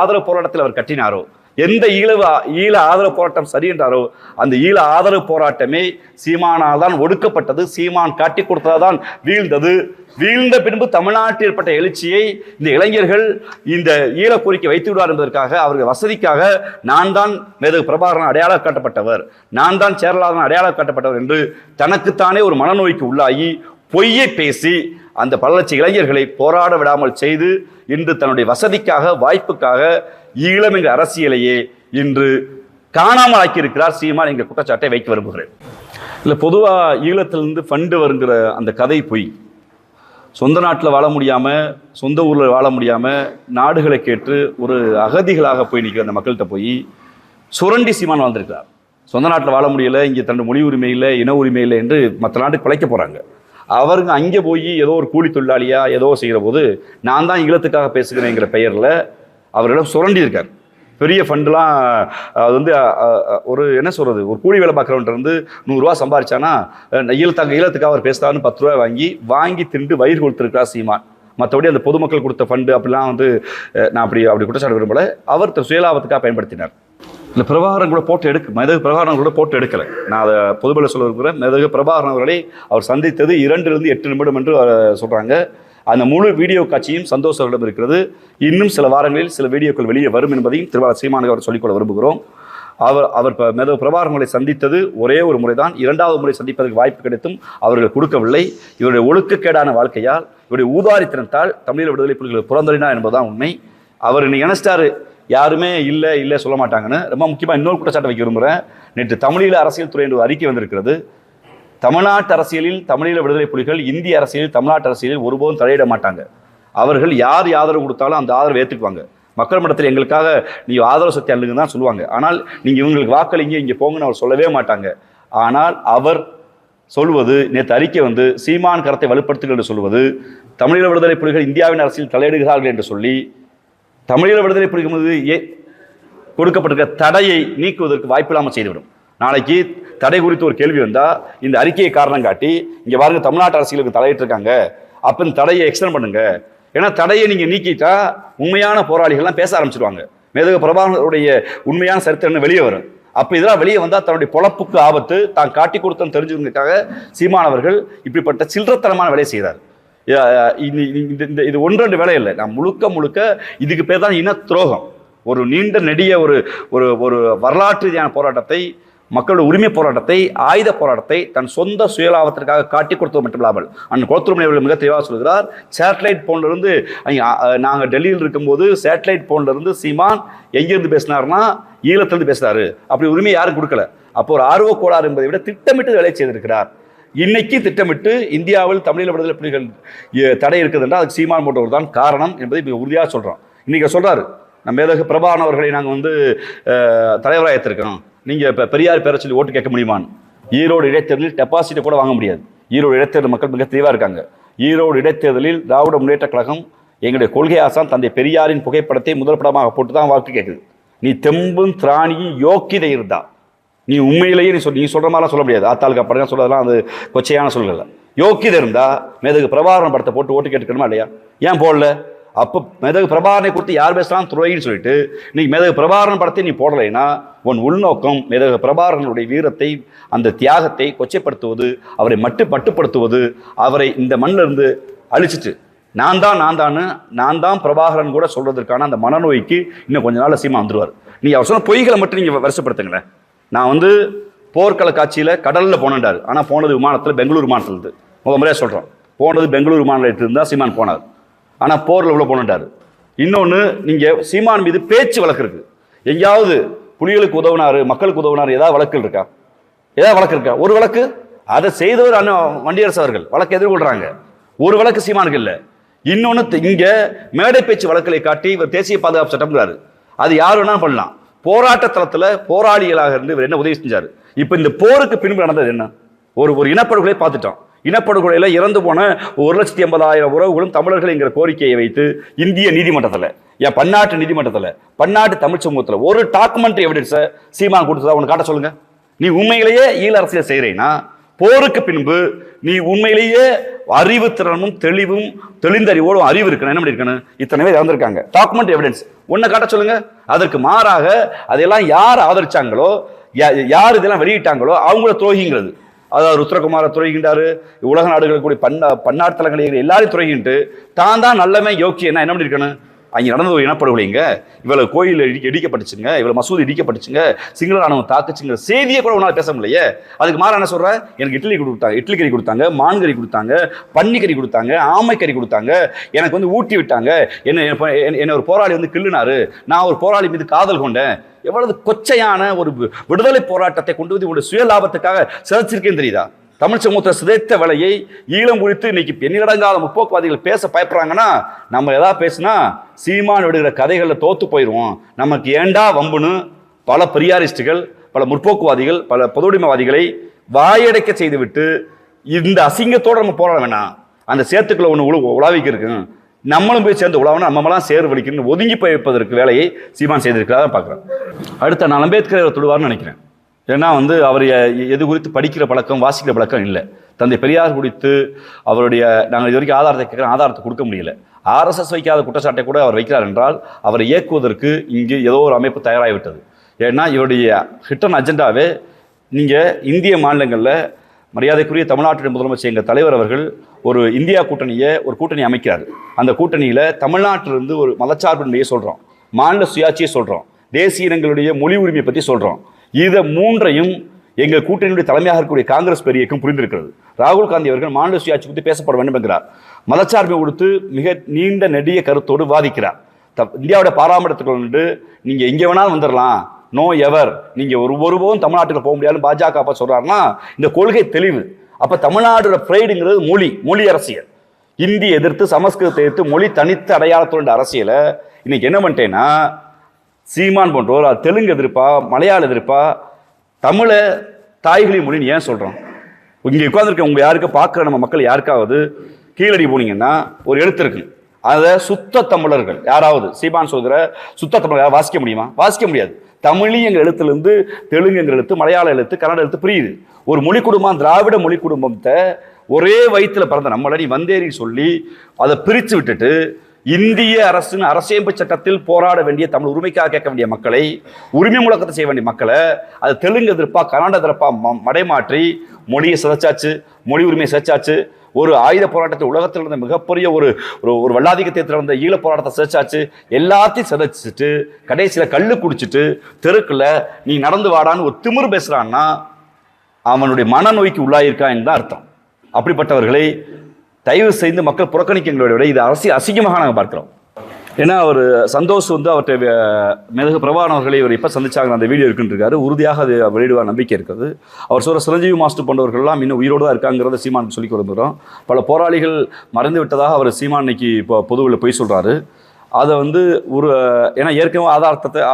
ஆதரவு போராட்டத்தில் அவர் கட்டினாரோ, எந்த ஈழ ஆதரவு போராட்டம் சரி என்றாரோ அந்த ஈழ ஆதரவு போராட்டமே சீமானால் தான் ஒடுக்கப்பட்டது, சீமான் காட்டி கொடுத்ததான் வீழ்ந்தது. வீழ்ந்த பின்பு தமிழ்நாட்டில் ஏற்பட்ட எழுச்சியை இந்த இளைஞர்கள் இந்த ஈழ கோரிக்கை வைத்து விடுவார் என்பதற்காக, அவர்கள் வசதிக்காக நான் தான் மேதகு பிரபாகரன் அடையாளம் காட்டப்பட்டவர், நான் தான் சேரலாதன் அடையாளம் காட்டப்பட்டவர் என்று தனக்குத்தானே ஒரு மனநோய்க்கு உள்ளாகி பொய்யை பேசி அந்த பல லட்சம் இளைஞர்களை போராட விடாமல் செய்து இன்று தன்னுடைய வசதிக்காக, வாய்ப்புக்காக ஈழம் என்ற அரசியலையே இன்று காணாமல் ஆக்கியிருக்கிறார் சீமான் என்ற குற்றச்சாட்டை வைக்க விரும்புகிறேன். இல்லை, பொதுவாக ஈழத்திலிருந்து ஃபண்டு வருங்கிற அந்த கதை பொய். சொந்த நாட்டில் வாழ முடியாமல், சொந்த ஊரில் வாழ முடியாமல் நாடுகளை கேட்டு ஒரு அகதிகளாக போய் நிற்கிற அந்த மக்கள்கிட்ட போய் சுரண்டி சீமான் வாழ்ந்திருக்கிறார். சொந்த நாட்டில் வாழ முடியலை, இங்கே தன்னோட மொழி உரிமை இல்லை, இன உரிமை இல்லை என்று மற்ற நாட்டுக்கு பிழைக்க போகிறாங்க. அவருங்க அங்கே போய் ஏதோ ஒரு கூலி தொழிலாளியாக ஏதோ செய்கிற போது நான் தான் ஈழத்துக்காக பேசுகிறேங்கிற பெயரில் அவரிடம் சுரண்டி இருக்கார். பெரிய ஃபண்டுலாம் அது வந்து ஒரு என்ன சொல்கிறது, ஒரு கூலி வேலை பார்க்குறவன்ட்டு இருந்து 100 ரூபா சம்பாரிச்சானா ஈழத்துக்காக அவர் பேசுகிறான்னு 10 ரூபா வாங்கி திண்டு வயிறு கொடுத்துருக்கிறார் சீமான். மற்றபடி அந்த பொதுமக்கள் கொடுத்த ஃபண்டு அப்படிலாம் வந்து நான் அப்படி குற்றச்சாட்டு விரும்பலை. அவர் சுயலாபத்துக்காக பயன்படுத்தினார். இல்லை பிரபாகரன் கூட போட்டு மேதகு பிரபாகரன் கூட போட்டு எடுக்கலை. நான் அதை பொதுபல சொல்ல இருக்கிறேன். மேதகு பிரபாகரன் அவர்களை அவர் சந்தித்தது 2 நிமிடம் என்று சொல்கிறாங்க. அந்த முழு வீடியோ காட்சியும் சந்தோஷங்களிடம் இருக்கிறது. இன்னும் சில வாரங்களில் சில வீடியோக்கள் வெளியே வரும் என்பதையும் திருவாளர் சீமானுக்கு அவர் சொல்லிக்கொள்ள விரும்புகிறோம். அவர் மேதகு பிரபாகரனை சந்தித்தது ஒரே ஒரு முறை தான். 2வது முறை சந்திப்பதற்கு வாய்ப்பு கிடைத்தும் அவர்கள் கொடுக்கவில்லை. இவருடைய ஒழுக்கக்கேடான வாழ்க்கையால், இவருடைய ஊதாரித்தனத்தால் தமிழீழ விடுதலை புலிகள் புறந்தறினார் என்பதுதான் உண்மை. அவர் இன்னைக்கு நினைச்சிட்டாரு யாருமே இல்லை சொல்ல மாட்டாங்கன்னு. ரொம்ப முக்கியமாக இன்னொரு குற்றச்சாட்டை வைக்க விரும்புகிறேன். நேற்று தமிழீழ அரசியல் துறை என்ற அறிக்கை வந்திருக்கிறது. தமிழ்நாட்டு அரசியலில் தமிழீழ விடுதலை புலிகள் இந்திய அரசியலில் தமிழ்நாட்டு அரசியலில் ஒருபோதும் தலையிட மாட்டாங்க. அவர்கள் யார் ஆதரவு கொடுத்தாலும் அந்த ஆதரவு ஏற்றுக்குவாங்க. மக்கள் மன்றத்தில் எங்களுக்காக நீங்கள் ஆதரவு சக்தி அல்லுங்க தான் சொல்லுவாங்க. ஆனால் நீங்கள் இவங்களுக்கு வாக்களிங்க, இங்கே போங்கன்னு அவர் சொல்லவே மாட்டாங்க. ஆனால் அவர் சொல்வது, நேற்று அறிக்கை வந்து சீமான் கரத்தை வலுப்படுத்துங்கள் என்று சொல்வது, தமிழீழ விடுதலை புலிகள் இந்தியாவின் அரசியல் தலையிடுகிறார்கள் என்று சொல்லி தமிழீழ விடுதலை புலிகள் மீது கொடுக்கப்பட்டிருக்கிற தடையை நீக்குவதற்கு வாய்ப்பில்லாமல் செய்துவிடும். நாளைக்கு தடை குறித்து ஒரு கேள்வி வந்தால் இந்த அறிக்கையை காரணம் காட்டி இங்கே பாருங்க தமிழ்நாட்டு அரசியலுக்கு தலையிட்டு இருக்காங்க, அப்போ இந்த தடையை எக்ஸ்டெண்ட் பண்ணுங்க. ஏன்னா தடையை நீங்கள் நீக்கிட்டா உண்மையான போராளிகள்லாம் பேச ஆரம்பிச்சிருவாங்க. மேதகு பிரபாகரனுடைய உண்மையான சரித்திரம் வெளியே வரும். அப்போ இதெல்லாம் வெளியே வந்தால் தன்னுடைய பொழப்புக்கு ஆபத்து, தான் காட்டி கொடுத்தன்னு தெரிஞ்சுக்கிறதுக்காக சீமானவர்கள் இப்படிப்பட்ட சில்லறத்தனமான வேலையை செய்கிறார். இது 1-2 வேலை இல்லை. நான் முழுக்க இதுக்கு பேர் தான் இன துரோகம். ஒரு நீண்ட நெடிய ஒரு வரலாற்று ரீதியான போராட்டத்தை, மக்களோட உரிமை போராட்டத்தை, ஆயுத போராட்டத்தை தன் சொந்த சுயலாபத்திற்காக காட்டி கொடுத்தது மட்டுமில்லாமல் அண்ணன் குளத்தூர்மணி அவர்கள் மிக தெளிவாக சொல்கிறார். சேட்டலைட் போன்லேருந்து நாங்கள் டெல்லியில் இருக்கும்போது சேட்டலைட் போன்லேருந்து சீமான் எங்கேருந்து பேசினார்னா ஈழத்திலிருந்து பேசுகிறாரு. அப்படி உரிமை யாரும் கொடுக்கல. அப்போ ஒரு ஆர்வ கோளாறு என்பதை விட திட்டமிட்டு வேலை செய்திருக்கிறார். இன்னைக்கு திட்டமிட்டு இந்தியாவில் தமிழீழ விடுதலை புலிகள் தடை இருக்குது என்றால் அதுக்கு சீமான் போன்றவர் தான் காரணம் என்பதை இப்போ உறுதியாக சொல்கிறோம். இன்றைக்கி சொல்கிறாரு, நம்ம மேதகு பிரபாகரன் அவர்களை நாங்கள் வந்து தலைவராக ஏற்றிருக்கிறோம், நீங்கள் இப்போ பெரியார் பேரை சொல்லி ஓட்டு கேட்க முடியுமான்னு. ஈரோடு இடைத்தேர்தலில் டெபாசிட்டை கூட வாங்க முடியாது. ஈரோடு இடைத்தேர்தல் மக்கள் மிக தெளிவாக இருக்காங்க. ஈரோடு இடைத்தேர்தலில் திராவிட முன்னேற்ற கழகம் எங்களுடைய கொள்கை ஆசான் தந்தை பெரியாரின் புகைப்படத்தை முதல் படமாக போட்டு தான் வாக்கு கேட்குது. நீ தெம்பும் திராணியும் யோக்கியதை இருந்தா நீ உண்மையிலேயே நீ சொல்கிற மாதிரிலாம் சொல்ல முடியாது. ஆத்தாளுக்கு அப்படிலாம் சொல்றதெல்லாம் அது கொச்சையான சொல்லல. யோக்கியதை இருந்தால் மேதகு பிரபாகரன் படத்தை போட்டு ஓட்டு கேட்டுக்கணுமா இல்லையா? ஏன் போடல? அப்போ மேதகு பிரபாகரனை குறித்து யார் பேசலாம் துறைன்னு சொல்லிட்டு இன்னைக்கு மேதகு பிரபாகரன் படத்தை நீ போடலைன்னா உன் உள்நோக்கம் மேதகு பிரபாகரனுடைய வீரத்தை, அந்த தியாகத்தை கொச்சைப்படுத்துவது, அவரை மட்டுப்படுத்துவது, அவரை இந்த மண்ணிலிருந்து அழிச்சிட்டு நான் தான் பிரபாகரன் கூட சொல்றதற்கான அந்த மனநோய்க்கு இன்னும் கொஞ்ச நாள் சீமா வந்துடுவார். நீ அவர் சொன்ன பொய்களை மட்டும் நீங்கள் வருஷப்படுத்துங்களேன். நான் வந்து போர்க்கள காட்சியில் கடலில் போனேன்டார். ஆனால் போனது விமானத்தில், பெங்களூர் விமானத்துலேருந்து. முறையாக சொல்கிறோம், போனது பெங்களூர் விமான நிலையத்திலிருந்து தான் சீமான் போனார். ஆனால் போரில் உள்ள போனேன்டார். இன்னொன்று, நீங்கள் சீமான் மீது பேச்சு வழக்கு இருக்குது. எங்கேயாவது புலிகளுக்கு உதவினார், மக்களுக்கு உதவினார், ஏதாவது வழக்குகள் இருக்கா? ஒரு வழக்கு அதை செய்தவர் அண்ணன் வண்டியரசு அவர்கள் வழக்கு எதிர்கொள்கிறாங்க. ஒரு வழக்கு சீமானுக்கு இல்லை. இன்னொன்று, இங்கே மேடை பேச்சு வழக்குகளை காட்டி இவர் தேசிய பாதுகாப்பு சட்டம்ங்கிறாரு. அது யார் வேணாலும் பண்ணலாம். போராட்ட தளத்தில் போராளிகளாக இருந்து இவர் என்ன உதவி செஞ்சார்? இப்போ இந்த போருக்கு பின்பு நடந்தது என்ன? ஒரு இனப்படுகொலை பார்த்துட்டோம். இனப்படுகொலையில் இறந்து போன 1,80,000 உறவுகளும் தமிழர்கள் என்கிற கோரிக்கையை வைத்து இந்திய நீதிமன்றத்தில், பன்னாட்டு நீதிமன்றத்தில், பன்னாட்டு தமிழ் சமூகத்தில் ஒரு டாக்குமெண்ட்ரி எவிடன்ஸை சீமான் கொடுத்ததா ஒன்று காட்ட சொல்லுங்க. நீ உண்மையிலேயே ஈழ அரசியல் செய்கிறேன்னா போருக்கு பின்பு நீ உண்மையிலேயே அறிவு திறனும் தெளிந்தறிவோடும் அறிவு இருக்கணும். என்ன பண்ணிருக்கணும்? இத்தனை பேர் இறந்திருக்காங்க, டாக்குமெண்ட் எவிடன்ஸ் ஒன்றை காட்ட சொல்லுங்க. அதற்கு மாறாக அதெல்லாம் யார் ஆதரிச்சாங்களோ, யார் இதெல்லாம் வெளியிட்டாங்களோ அவங்கள துரோகிங்கிறது. அதாவது ருத்ரகுமார துறைகின்றாரு, உலக நாடுகளுக்கு கூடிய பன்னாட்டு தலங்களை எல்லாரையும் துறைகின்ட்டு தான் நல்லமே யோக்கியன்னா என்ன பண்ணிருக்கணும்? அங்கே நடந்த ஒரு இனப்படுகொலைங்க, இவ்வளவு கோயில் இடிக்கப்பட்டுச்சுங்க, இவ்வளவு மசூதி இடிக்கப்பட்டுச்சுங்க, சிங்கள ராணுவம் தாக்குச்சுங்கிற செய்தியை கூட உன்னால் பேச முடியலையே. அதுக்கு மாற என்ன சொல்ற? எனக்கு இட்லி கறி கொடுத்தாங்க, மான் கறி கொடுத்தாங்க, பன்னி கறி கொடுத்தாங்க, ஆமை கறி கொடுத்தாங்க, எனக்கு வந்து ஊட்டி விட்டாங்க, என்ன ஒரு போராளி வந்து கிள்ளுனாரு, நான் ஒரு போராளி மீது காதல் கொண்டேன். எவ்வளவு கொச்சையான ஒரு விடுதலை போராட்டத்தை கொண்டு வந்து உங்களுடைய சுய லாபத்துக்காக சிதைச்சிருக்கேன்னு தெரியுதா? தமிழ் சமூகத்தை சிதைத்த வேலையை ஈழம் குறித்து இன்னைக்கு எண்ணிலடங்காத முற்போக்குவாதிகள் பேச பயப்படுறாங்கன்னா, நம்ம எதாவது பேசினா சீமான் விடுகிற கதைகளில் தோத்து போயிடுவோம், நமக்கு ஏண்டா வம்புன்னு பல பெரியாரிஸ்டுகள், பல முற்போக்குவாதிகள், பல பொதுவுடைமைவாதிகளை வாயடைக்க செய்துவிட்டு இந்த அசிங்கத்தோடு நம்ம போராட வேணாம், அந்த சேத்துக்களை ஒன்று உலாவிக்கு இருக்கு, நம்மளும் போய் சேர்ந்து உலாவணும், நம்மளாம் சேர் வலிக்கணும்னு ஒதுங்கி போய் வைப்பதற்கு வேலையை சீமான் செய்திருக்கிறதா பார்க்குறேன். அடுத்த நான் அம்பேத்கர் தொடுவார்னு நினைக்கிறேன். ஏன்னா அவர் எது குறித்து படிக்கிற பழக்கம், வாசிக்கிற பழக்கம் இல்லை. தந்தை பெரியார் குறித்து அவருடைய நாங்கள் இது வரைக்கும் ஆதாரத்தை கேட்குறோம், ஆதாரத்தை கொடுக்க முடியல. RSS வைக்காத குற்றச்சாட்டை கூட அவர் வைக்கிறார் என்றால் அவரை இயக்குவதற்கு இங்கு ஏதோ ஒரு அமைப்பு தயாராகிவிட்டது. ஏன்னா இவருடைய ஹிட்டன் அஜெண்டாவே, நீங்கள் இந்திய மாநிலங்களில் மரியாதைக்குரிய தமிழ்நாட்டுடைய முதலமைச்சர் எங்கள் தலைவர் அவர்கள் ஒரு இந்தியா கூட்டணியை ஒரு கூட்டணி அமைக்கிறார். அந்த கூட்டணியில் தமிழ்நாட்டிலிருந்து ஒரு மதச்சார்பின்மையை சொல்கிறோம், மாநில சுயாட்சியை சொல்கிறோம், தேசிய இனங்களுடைய மொழி உரிமையை பற்றி சொல்கிறோம். இதை மூன்றையும் எங்கள் கூட்டணியுடைய தலைமையாக இருக்கக்கூடிய காங்கிரஸ் பெரியக்கம் புரிந்திருக்கிறது. ராகுல் காந்தி அவர்கள் மாநில சுயாட்சி குறித்து பேசப்பட வேண்டும் என்கிறார். மதச்சார்பை கொடுத்து மிக நீண்ட நெடிய கருத்தோடு வாதிக்கிறார். இந்தியாவோட பாராமட்டத்துக்கு வந்து நீங்கள் எங்கே வேணாலும் வந்துடலாம், நோ எவர், நீங்கள் ஒருபோதும் தமிழ்நாட்டுக்கு போக முடியாதுன்னு பாஜக அப்போ சொல்கிறாருன்னா இந்த கொள்கை தெளிவு. அப்போ தமிழ்நாடோட ப்ரைடுங்கிறது மொழி அரசியல். இந்தி எதிர்த்து, சமஸ்கிருதத்தை எதிர்த்து, மொழி தனித்த அடையாளத்தோட அரசியலை இன்னைக்கு என்ன பண்ணிட்டேன்னா, சீமான் போன்றோர் தெலுங்கு எதிர்ப்பா, மலையாள எதிர்ப்பா, தமிழை தாய்களி மொழின்னு ஏன் சொல்கிறோம்? இங்கே உட்காந்துருக்க உங்கள் யாருக்கு பார்க்குற நம்ம மக்கள் யாருக்காவது கீழடி போனீங்கன்னா ஒரு எழுத்து இருக்கு, அதை சுத்த தமிழர்கள் யாராவது சீமான் சொல்கிற சுத்த தமிழர் வாசிக்க முடியுமா? வாசிக்க முடியாது. தமிழி எங்கள் எழுத்துலேருந்து தெலுங்கு எங்கள் எழுத்து, மலையாள எழுத்து, கன்னட எழுத்து பிரியுது. ஒரு மொழி குடும்பம், திராவிட மொழி குடும்பத்தை ஒரே வயிற்றில் பிறந்த நம்மளை நீ வந்தேறி சொல்லி அதை பிரித்து விட்டுட்டு இந்திய அரசின் அரசியமைப்பு சட்டத்தில் போராட வேண்டிய, தமிழ் உரிமைக்காக கேட்க வேண்டிய மக்களை, உரிமை முழக்கத்தை செய்ய வேண்டிய மக்களை அது தெலுங்கு எதிர்ப்பா, கன்னட எதிர்ப்பா மடைமாற்றி மொழியை சிதைச்சாச்சு, மொழி உரிமையை சிதைச்சாச்சு. ஒரு ஆயுத போராட்டத்தை உலகத்தில் இருந்த மிகப்பெரிய ஒரு வல்லாதிக்கத்தில் இருந்த ஈழ போராட்டத்தை சிதைச்சாச்சு. எல்லாத்தையும் சிதைச்சிட்டு கடைசியில் கல்லு குடிச்சிட்டு தெருக்குள்ள நீ நடந்து வாடான்னு ஒரு திமிரு பேசுறான்னா அவனுடைய மனநோய்க்கு உள்ளாயிருக்கான்னு தான் அர்த்தம். அப்படிப்பட்டவர்களை தயவு செய்து மக்கள் புறக்கணிக்கிறதை விட இது அசிங்கமாக நாங்கள் பார்க்கிறோம். ஏன்னா அவர் சந்தோஷ் அவர்கிட்ட மேதகு பிரபாகரன் அவர்களை இவர் எப்போ சந்திச்சாங்க அந்த வீடியோ இருக்குன்றிருக்காரு. உறுதியாக அது வெளியிடுவார் நம்பிக்கை இருக்குது. அவர் சொல்கிற சிரஞ்சீவி மாஸ்டர் போன்றவர்கள்லாம் இன்னும் உயிரோடு தான் இருக்காங்கிறத சீமானுக்கு சொல்லி கொடுத்துறோம். பல போராளிகள் மறைந்து விட்டதாக அவர் சீமான் இன்னைக்கு இப்போ பொதுவில் போய் சொல்கிறாரு. அதை ஏன்னா ஏற்கனவே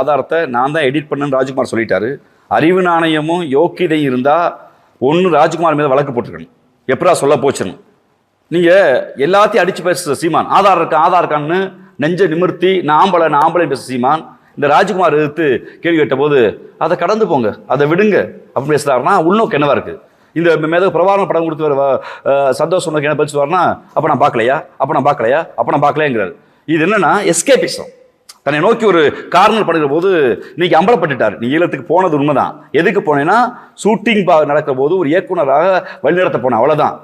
ஆதாரத்தை நான் தான் எடிட் பண்ணேன்னு ராஜ்குமார் சொல்லிட்டாரு. அறிவு நாணயமும் யோக்கியதையும் இருந்தால் ஒன்று ராஜ்குமார் மீது வழக்கு போட்டிருக்கணும், எப்படா சொல்ல போச்சுன்னு. நீங்கள் எல்லாத்தையும் அடித்து பேசுகிற சீமான் ஆதார் இருக்கான்னு நெஞ்சை நிமிர்த்தி நான் ஆம்பளை பேச சீமான் இந்த ராஜ்குமார் எதிர்த்து கேள்வி கேட்ட போது அதை கடந்து போங்க, அதை விடுங்க அப்படின்னு பேசுகிறாருன்னா உள்நோக்கு என்னவா இருக்குது? இந்த மேதகு பிரபாகரன் படம் கொடுத்து வர சந்தோஷ் சொன்னதுக்கு என்ன பேசுவார்னா, அப்போ நான் பார்க்கலையாங்கிறாரு. இது என்னன்னா எஸ்கேபிசம். தன்னை நோக்கி ஒரு கார்னர் பண்ணுற போது இன்னைக்கு அம்பலப்பட்டுட்டார். நீ ஈழத்துக்கு போனது உண்மைதான். எதுக்கு போனேன்னா ஷூட்டிங் நடக்கிற போது ஒரு இயக்குனராக வழிநடத்த போன, அவ்வளோதான்.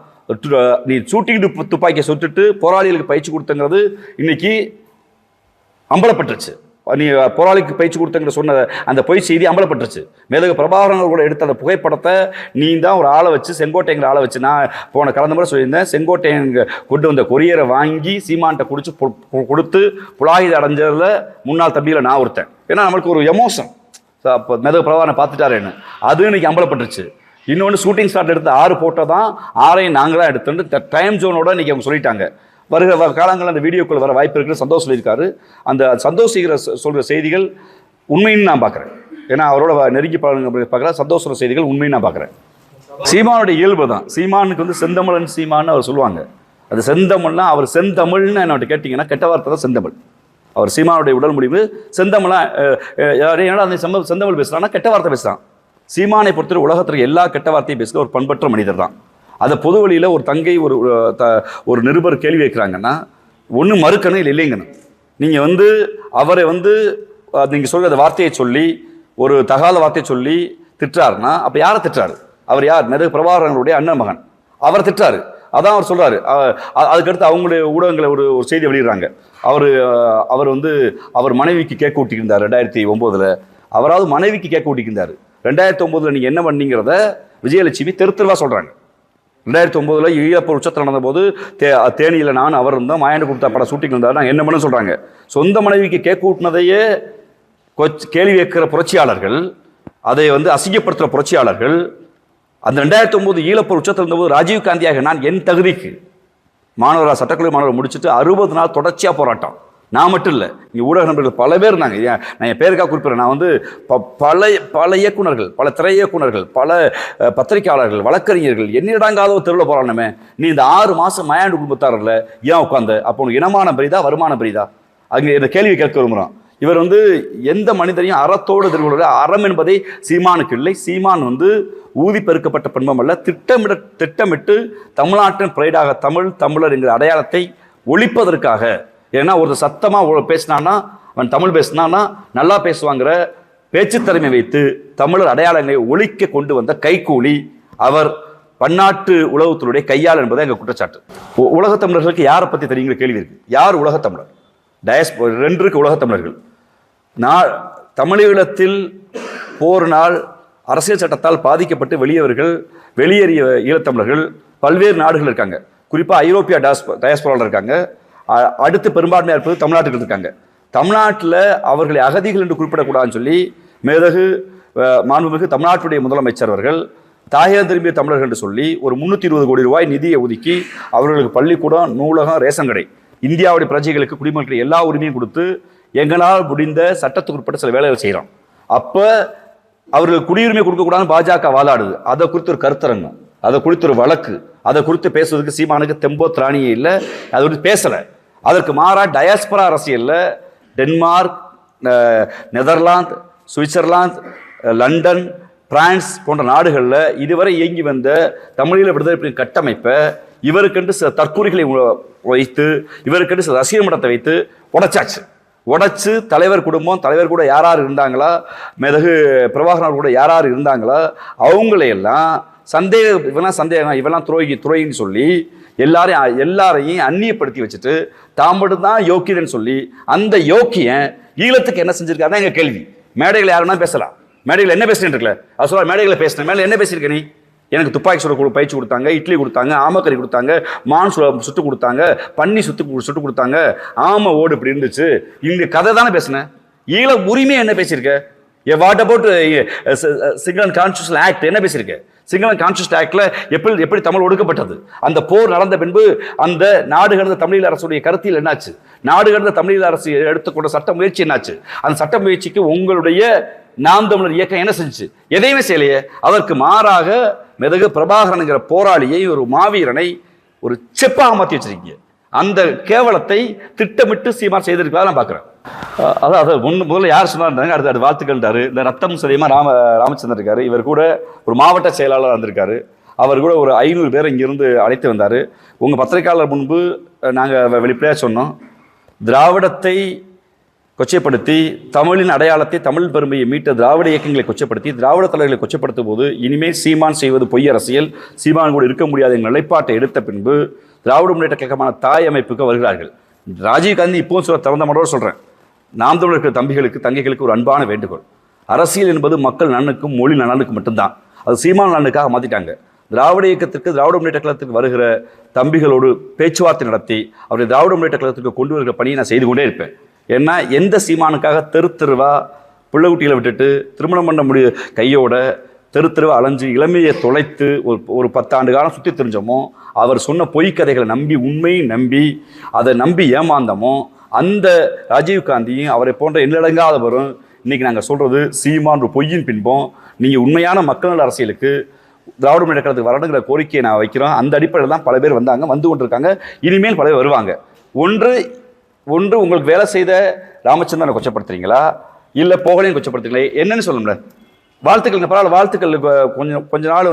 நீ ஷூட்டிங் துப்பாக்கியை சுட்டுட்டு போராளிகளுக்கு பயிற்சி கொடுத்தங்கிறது இன்னைக்கு அம்பலப்பட்டுருச்சு. நீ போராளிக்கு பயிற்சி கொடுத்தங்கிற சொன்ன அந்த பொய் செய்தி அம்பலப்பட்டுருச்சு. மேதகு பிரபாகரன் கூட எடுத்த அந்த புகைப்படத்தை நீ தான் ஒரு ஆளை வச்சு, செங்கோட்டைங்கிற ஆளை வச்சு, நான் கலந்த முறை சொல்லியிருந்தேன், செங்கோட்டையன் கொண்டு வந்த கொரியரை வாங்கி சீமான்ட்ட கொடுத்து புலாயுத அடைஞ்சதில் முன்னாள் தம்பியில் நான் ஒருத்தன். ஏன்னா நம்மளுக்கு ஒரு எமோஷன், அப்போ மேதகு பிரபாகரனை பார்த்துட்டாரேன்னு அது இன்னைக்கு அம்பலப்பட்டுருச்சு. இன்னொன்று ஷூட்டிங் ஸ்பாட் எடுத்து 6 போட்டோ தான், 6ஐயும் நாங்கள் தான் எடுத்துட்டு டைம் ஜோனோட இன்றைக்கி அவங்க சொல்லிட்டாங்க. வருகிற காலங்களில் அந்த வீடியோக்குள்ள வர வாய்ப்பு இருக்குன்னு சந்தோஷ் சொல்லியிருக்காரு. அந்த சந்தோஷ் சொல்கிற செய்திகள் உண்மைன்னு நான் பார்க்குறேன். ஏன்னா அவரோட நெருங்கி பார்க்குறேன். சந்தோஷ் சொல்கிற செய்திகள் உண்மைன்னு நான் பார்க்குறேன். சீமானுடைய இயல்பு தான். சீமானுக்கு செந்தமிழன் சீமான்னு அவர் சொல்லுவாங்க. அது செந்தமிழ்னா அவர் செந்தமிழ்னு என்னோட கேட்டிங்கன்னா கெட்ட வார்த்தை தான் செந்தமிழ். அவர் சீமானுடைய உடல் முடிவு செந்தமிழா ஏன்னா அந்த செந்தமிழ் பேசுகிறான்னா கெட்ட வார்த்தை பேசுகிறான். சீமானை பொறுத்தவரை உலகத்திற்கு எல்லா கெட்ட வார்த்தையும் பேசுகிற ஒரு பண்பற்ற மனிதர் தான். அதை பொது வழியில் ஒரு தங்கை ஒரு நிருபர் கேள்வி வைக்கிறாங்கன்னா ஒன்று மறுக்கணும், இல்லை இல்லைங்கணும். நீங்கள் அவரை நீங்கள் சொல்கிற வார்த்தையை சொல்லி ஒரு தகாத வார்த்தையை சொல்லி திட்டுறாருன்னா அப்போ யாரை திட்டுறாரு? அவர் யார்? மேதகு பிரபாகரனுடைய அண்ணன் மகன். அவரை திட்டுறாரு. அதான் அவர் சொல்கிறாரு. அதுக்கடுத்து அவங்களுடைய ஊடகங்களை ஒரு செய்தி வெளியிடுறாங்க. அவர் மனைவிக்கு கேக் ஊட்டிக்கிருந்தார் 2009. அவராவது மனைவிக்கு கேக் ஊட்டிக்கிருந்தார். 2009 நீங்கள் என்ன பண்ணீங்கிறத விஜயலட்சுமி தெருத்தெருவா சொல்கிறாங்க. 2009 ஈழப்போர் உச்சத்தில் நடந்தபோது தேனியில் நான் அவர் இருந்தோம், மாயாண்டு கொடுத்தா படம் ஷூட்டிங் இருந்தார். நாங்கள் என்ன பண்ண சொல்கிறாங்க? சொந்த மனைவிக்கு கேக் ஊட்டினதையே கேள்வி கேட்கிற புரட்சியாளர்கள், அதை அசிங்கப்படுத்துகிற புரட்சியாளர்கள் அந்த 2009 ஈழப்போர் உச்சத்தில் இருந்தபோது ராஜீவ் காந்தியாக நான் என் தகுதிக்கு மாணவராக சட்டக்கல்லூரி மாணவரை முடிச்சுட்டு 60 நாள் தொடர்ச்சியாக போராட்டம். நான் மட்டும் இல்லை, இங்கே ஊடக நண்பர்கள் பல பேர் இருந்தாங்க. நான் என் பேருக்காக குறிப்பிட்றேன். நான் வந்து பல இயக்குநர்கள், பல திரை இயக்குநர்கள், பல பத்திரிகையாளர்கள், வழக்கறிஞர்கள் என்னிடங்காத ஒரு தெருவில் போராடணுமே, நீ இந்த 6 மாதம் மயாண்டு குடும்பத்தாரில் ஏன் உட்காந்து, அப்போ உனக்கு இனமானம் பெரிதா வருமானம் பெரிதா? அங்கே இந்த கேள்வி கேட்க விரும்புகிறோம். இவர் வந்து எந்த மனிதரையும் அறத்தோடு எதிர்கொள்ள அறம் என்பதை சீமானுக்கு இல்லை. சீமான் வந்து ஊதி பெருக்கப்பட்ட பண்பம் அல்ல. திட்டமிட்டு தமிழ்நாட்டின் பிரைடாக தமிழர் என்கிற அடையாளத்தை ஒழிப்பதற்காக. ஏன்னா ஒரு சத்தமாக பேசினான்னா, அவன் தமிழ் பேசினான்னா நல்லா பேசுவாங்கிற பேச்சு திறமை வைத்து தமிழர் அடையாளங்களை ஒழிக்க கொண்டு வந்த கைகூலி அவர் பன்னாட்டு உலகத்தினுடைய கையாள் என்பதை எங்கள் குற்றச்சாட்டு. உலகத் தமிழர்களுக்கு யாரை பற்றி தெரியுங்கிற கேள்வி இருக்கு. யார் உலகத்தமிழர்? ரெண்டு இருக்கு உலகத்தமிழர்கள். தமிழீழத்தில் போரினால் அரசியல் சட்டத்தால் பாதிக்கப்பட்டு வெளியேறிய ஈழத்தமிழர்கள் பல்வேறு நாடுகள் இருக்காங்க. குறிப்பாக ஐரோப்பிய டயஸ்போராவில் இருக்காங்க. அடுத்து பெரும்பான்மையாக இருப்பது தமிழ்நாட்டுக்கு இருக்காங்க. தமிழ்நாட்டில் அவர்களை அகதிகள் என்று குறிப்பிடக்கூடாதுன்னு சொல்லி மேதகு மாண்புமிகு தமிழ்நாட்டுடைய முதலமைச்சர் அவர்கள் தாயகம் திரும்பிய தமிழர்கள் என்று சொல்லி ஒரு 320 கோடி ரூபாய் நிதியை ஒதுக்கி அவர்களுக்கு பள்ளிக்கூடம், நூலகம், ரேஷன் கடை, இந்தியாவுடைய பிரஜைகளுக்கு குடிமக்களுக்கு எல்லா உரிமையும் கொடுத்து எங்களால் முடிந்த சட்டத்துக்கு உட்பட்ட சில வேலைகள் செய்கிறோம். அப்போ அவர்களுக்கு குடியுரிமை கொடுக்கக்கூடாதுன்னு பாஜக வாதாடுது. அதை குறித்து ஒரு கருத்தரங்கம், அதை குறித்து ஒரு வழக்கு, அதை குறித்து பேசுவதற்கு சீமானுக்கு தெம்போ திராணியே இல்லை. அதை குறித்து பேசலை. அதற்கு மாறா டயாஸ்பரா அரசியலில் Denmark, Netherlands, Switzerland, London, France போன்ற நாடுகளில் இதுவரை இயங்கி வந்த தமிழீழ விடுதலை கட்டமைப்பை இவருக்கென்று சில தற்கூறிகளை வைத்து, இவருக்கென்று சில ரசிகர் மன்றத்தை வைத்து உடைச்சு தலைவர் குடும்பம், தலைவர் கூட யார் இருந்தாங்களா, மேதகு பிரபாகரன் கூட யார் இருந்தாங்களா, அவங்களையெல்லாம் இவெல்லாம் துரோகின்னு சொல்லி எல்லாரையும் அந்நியப்படுத்தி வச்சுட்டு தாம்படும் தான் யோக்கியன்னு சொல்லி அந்த யோக்கியன் ஈழத்துக்கு என்ன செஞ்சிருக்காருன்னா எங்க கேள்வி. மேடைகளை யாருன்னா பேசலாம். மேடைகள் என்ன பேசுறேன் இருக்குல்ல, அது சொல்ல மேடைகளை பேசுறேன். மேலே என்ன பேசியிருக்க நீ? எனக்கு துப்பாக்கி சுட பயிற்சி கொடுத்தாங்க, இட்லி கொடுத்தாங்க, ஆமக்கறி கொடுத்தாங்க, மான் சுட்டு கொடுத்தாங்க, பன்னி சுட்டு கொடுத்தாங்க, ஆமை ஓடு இப்படி இருந்துச்சு. இந்த கதை தானே பேசினேன். ஈழ உரிமை என்ன பேசியிருக்க? What about single and constitutional act என்ன பேசியிருக்க? சிங்கிள் அண்ட் கான்ஸ்டியூஷனல் ஆக்ட்ல எப்படி தமிழ் ஒடுக்கப்பட்டது? அந்த போர் நடந்த பின்பு அந்த நாடு கடந்த தமிழீழ அரசுடைய கருத்தில் என்னாச்சு? நாடு கடந்த தமிழீழ அரசு எடுத்துக்கொண்ட சட்ட முயற்சி என்னாச்சு? அந்த சட்ட முயற்சிக்கு உங்களுடைய நாம் தமிழர் இயக்கம் என்ன செஞ்சு? எதையுமே செய்யலையே. அதற்கு மாறாக மெதகு பிரபாகரனுங்கிற போராளியை, ஒரு மாவீரனை ஒரு செப்பாக மாற்றி வச்சிருக்கீங்க. அந்த கேவலத்தை திட்டமிட்டு சீமான் செய்திருக்கிறதா நான் பார்க்குறேன். அதாவது முதல்ல யார் சொன்னார், அடுத்து வாழ்த்துக்கள்ன்றாரு. இந்த ரத்தம் சரியமா ராமச்சந்திரன் இருக்காரு. இவர் கூட ஒரு மாவட்ட செயலாளர் வந்திருக்காரு. அவர் கூட ஒரு 500 பேரை இங்கிருந்து அழைத்து வந்தார். உங்கள் பத்திரிகையாளர் முன்பு நாங்கள் வெளிப்படையாக சொன்னோம், திராவிடத்தை கொச்சைப்படுத்தி தமிழின் அடையாளத்தை, தமிழ் பெருமையை மீட்ட திராவிட இயக்கங்களை கொச்சைப்படுத்தி திராவிட தலைவர்களை கொச்சைப்படுத்தும் போது இனிமேல் சீமான் செய்வது பொய் அரசியல், சீமான் கூட இருக்க முடியாத எங்கள் நிலைப்பாட்டை எடுத்த பின்பு திராவிட முன்னேற்ற கழகமான தாய் அமைப்புக்கு வருகிறார்கள். ராஜீவ்காந்தி இப்போவும் சொல்ல திறந்த மனோடு சொல்கிறேன், நாம் தமிழர்கள் தம்பிகளுக்கு தங்கைகளுக்கு ஒரு அன்பான வேண்டுகோள். அரசியல் என்பது மக்கள் நலனுக்கும் மொழி நலனுக்கு மட்டும்தான். அது சீமான் நலனுக்காக மாற்றிட்டாங்க. திராவிட இயக்கத்திற்கு, திராவிட முன்னேற்ற கழகத்துக்கு வருகிற தம்பிகளோடு பேச்சுவார்த்தை நடத்தி அவரை திராவிட முன்னேற்ற கழகத்துக்கு கொண்டு வருகிற பணியை நான் செய்து கொண்டே இருப்பேன். ஏன்னா எந்த சீமானுக்காக தெருவா பிள்ளைக்குட்டிகளை விட்டுட்டு திருமணம் பண்ண கையோட தெருவா அலைஞ்சு இளமையை தொலைத்து ஒரு 10 ஆண்டு காலம் சுற்றி தெரிஞ்சோமோ, அவர் சொன்ன பொய்க்கதைகளை நம்பி, உண்மையை நம்பி, அதை நம்பி ஏமாந்தமோ, அந்த ராஜீவ்காந்தியும் அவரை போன்ற எண்ணிலடங்காதவரும் இன்னைக்கு நாங்கள் சொல்றது சீமான் ஒரு பொய்யின் பின்பம். நீங்கள் உண்மையான மக்கள் நல அரசியலுக்கு திராவிட முன்னேற்ற கழகத்துக்கு வரணுங்கிற கோரிக்கையை நான் வைக்கிறோம். அந்த அடிப்படையில் தான் பல பேர் வந்து கொண்டிருக்காங்க. இனிமேல் பல பேர் வருவாங்க. ஒன்று உங்களுக்கு வேலை செய்த ராமச்சந்திரனை கொச்சப்படுத்துறீங்களா, இல்லை போகலையும் கொச்சப்படுத்துறீங்களா, என்னன்னு சொல்லுங்கள. வாழ்த்துக்கள், பரவாயில்ல, வாழ்த்துக்கள். கொஞ்ச நாள்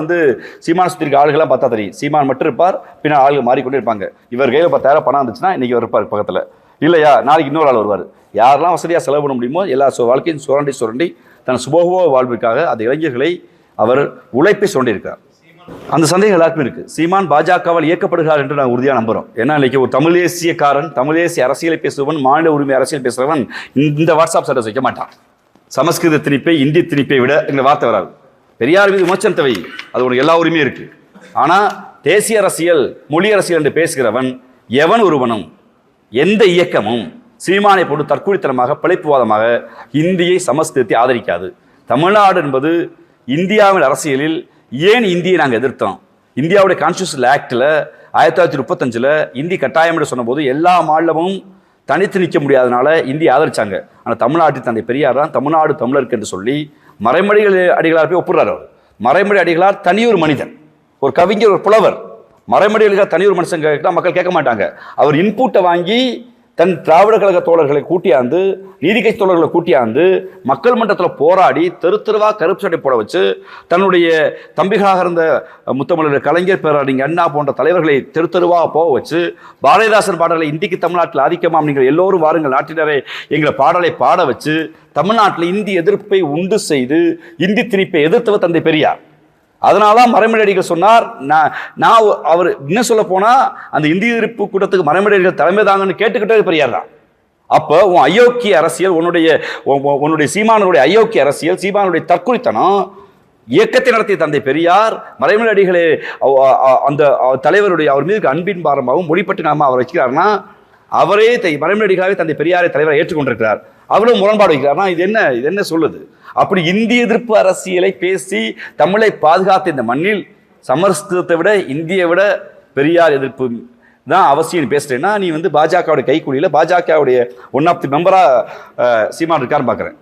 சீமான சுற்றி இருக்க ஆளுகள்லாம் பார்த்தா தெரியும். சீமான் மட்டும் இருப்பார், பின்னால் ஆளுகள் மாறிக்கொண்டே இருப்பாங்க. இவர் கையில் 10,000 பணம் இருந்துச்சுன்னா இன்னைக்கு அவர் இருப்பார் பக்கத்தில், இல்லையா நாளைக்கு இன்னொரு ஆள் வருவார். யாரெல்லாம் வசதியாக செலவு பண்ண முடியுமோ எல்லா வாழ்க்கையும் சுரண்டி தன் சுபோக வாழ்விற்காக அந்த இளைஞர்களை அவர் உழைப்பை சுரண்டியிருக்கார். அந்த சந்தேகம் எல்லாருக்கும் இருக்கு. சீமான் பாஜகவால் இயக்கப்படுகிறார் என்று நான் உறுதியாக நம்புகிறோம். ஏன்னா இன்னைக்கு ஒரு தமிழ் தேசிய அரசியலை பேசுபவன், மாநில உரிமை அரசியல் பேசுகிறவன் இந்த வாட்ஸ்அப் ஸ்டேட்டஸ் வைக்க மாட்டான். சமஸ்கிருத திணிப்பை, இந்தி திணிப்பை விட இந்த வார்த்தை வராது. பெரியார் மீது விமர்சனத்தை வை, அது உனக்கு எல்லா உரிமையும் இருக்கு. ஆனால் தேசிய அரசியல், மொழி அரசியல் என்று பேசுகிறவன் எவன் ஒருவனும், எந்த இயக்கமும் சீமானை போட்டு தற்கொலைத்தனமாக, பிழைப்புவாதமாக இந்தியை, சமஸ்கிருதத்தை ஆதரிக்காது. தமிழ்நாடு என்பது இந்தியாவின் அரசியலில் ஏன் இந்தியை நாங்கள் எதிர்த்தோம்? இந்தியாவுடைய கான்ஸ்டியூஷனல் ஆக்டில் 1935 இந்தி கட்டாயம் என்று சொன்னபோது எல்லா மாநிலமும் தனித்து நிற்க முடியாதனால இந்தியை ஆதரிச்சாங்க. ஆனால் தமிழ்நாட்டில் தந்தை பெரியார் தான் தமிழ்நாடு தமிழருக்கு என்று சொல்லி மறைமொழி அடிகளார் போய் ஒப்புறாரு. அவர் மறைமொழி அடிகளார் தனியொரு மனிதன், ஒரு கவிஞர், ஒரு புலவர். மறைமொழி அடிகளார் தனியொரு மனுஷன் கேட்டால் மக்கள் கேட்க மாட்டாங்க. அவர் இன்புட்டை வாங்கி தன் திராவிட கழக தோழர்களை கூட்டியாந்து, நீதி கட்சி தோழர்களை கூட்டியாந்து மக்கள் மன்றத்தில் போராடி தெரு தெருவா கருப்பு சட்டை போட வச்சு தன்னுடைய தம்பிகளாக இருந்த முத்தமிழர் கலைஞர், பேரறிஞர் அண்ணா போன்ற தலைவர்களை தெரு தெருவா போக வச்சு பாரதிதாசன் பாடலை இந்திக்கு தமிழ்நாட்டில் ஆதிக்கமாம், நீங்கள் எல்லோரும் வாருங்கள் நாட்டினரை என்கிற பாடலை பாட வச்சு தமிழ்நாட்டில் இந்தி எதிர்ப்பை உண்டு செய்து இந்தி திணிப்பை எதிர்த்தவர் தந்தை பெரியார். அதனாலதான் மறைமொழி அடிகள் சொன்னார். நான் அவர் என்ன சொல்ல போனா அந்த இந்திய எதிர்ப்பு கூட்டத்துக்கு மறைமொழி அடிகள் தலைமை தாங்கன்னு கேட்டுக்கிட்டே பெரியார் தான். அப்போ உன் அயோக்கிய அரசியல், உன்னுடைய சீமானுடைய அயோக்கிய அரசியல், சீமானுடைய தற்குறித்தனம் இயக்கத்தை நடத்திய தந்தை பெரியார் மறைமொழி அடிகளே அந்த தலைவருடைய அவர் மீது அன்பின் பாரமாகவும் மொழிப்பட்டு நாம அவர் வச்சுக்கிறாருன்னா அவரே மறைமொழி அடிகளாவே தந்தை பெரியாரை தலைவரை ஏற்றுக்கொண்டிருக்கிறார். அவரும் முரண்பாடு வைக்கிறார்னா இது என்ன சொல்லுது? அப்படி இந்திய எதிர்ப்பு அரசியலை பேசி தமிழை பாதுகாத்த இந்த மண்ணில் சமஸ்கிருதத்தை விட இந்தியை விட பெரியார் எதிர்ப்பு தான் அவசியம் பேசுறேன்னா நீ பாஜகவுடைய கைக்கூலியில் பாஜகவுடைய ஒன் ஆஃப் தி மெம்பரா சீமான் இருக்கான்னு பார்க்குறேன்.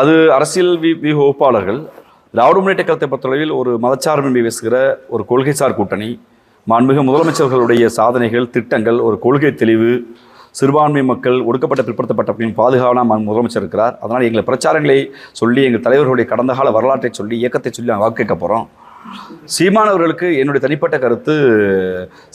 அது அரசியல் வகுப்பாளர்கள் திராவிட முன்னேற்ற கழகத்தை பொறுத்தளவில் ஒரு மதச்சார்பின்மை பேசுகிற ஒரு கொள்கைசார் கூட்டணி, மாண்புமிகு முதலமைச்சர்களுடைய சாதனைகள், திட்டங்கள், ஒரு கொள்கை தெளிவு, சிறுபான்மை மக்கள், ஒடுக்கப்பட்ட பிற்படுத்தப்பட்ட பாதுகாப்பான முதலமைச்சர் இருக்கிறார். அதனால் எங்களை பிரச்சாரங்களை சொல்லி எங்கள் தலைவர்களுடைய கடந்த கால வரலாற்றை சொல்லி இயக்கத்தை சொல்லி நாங்கள் வாக்கு கேட்க போகிறோம். சீமானவர்களுக்கு என்னுடைய தனிப்பட்ட கருத்து,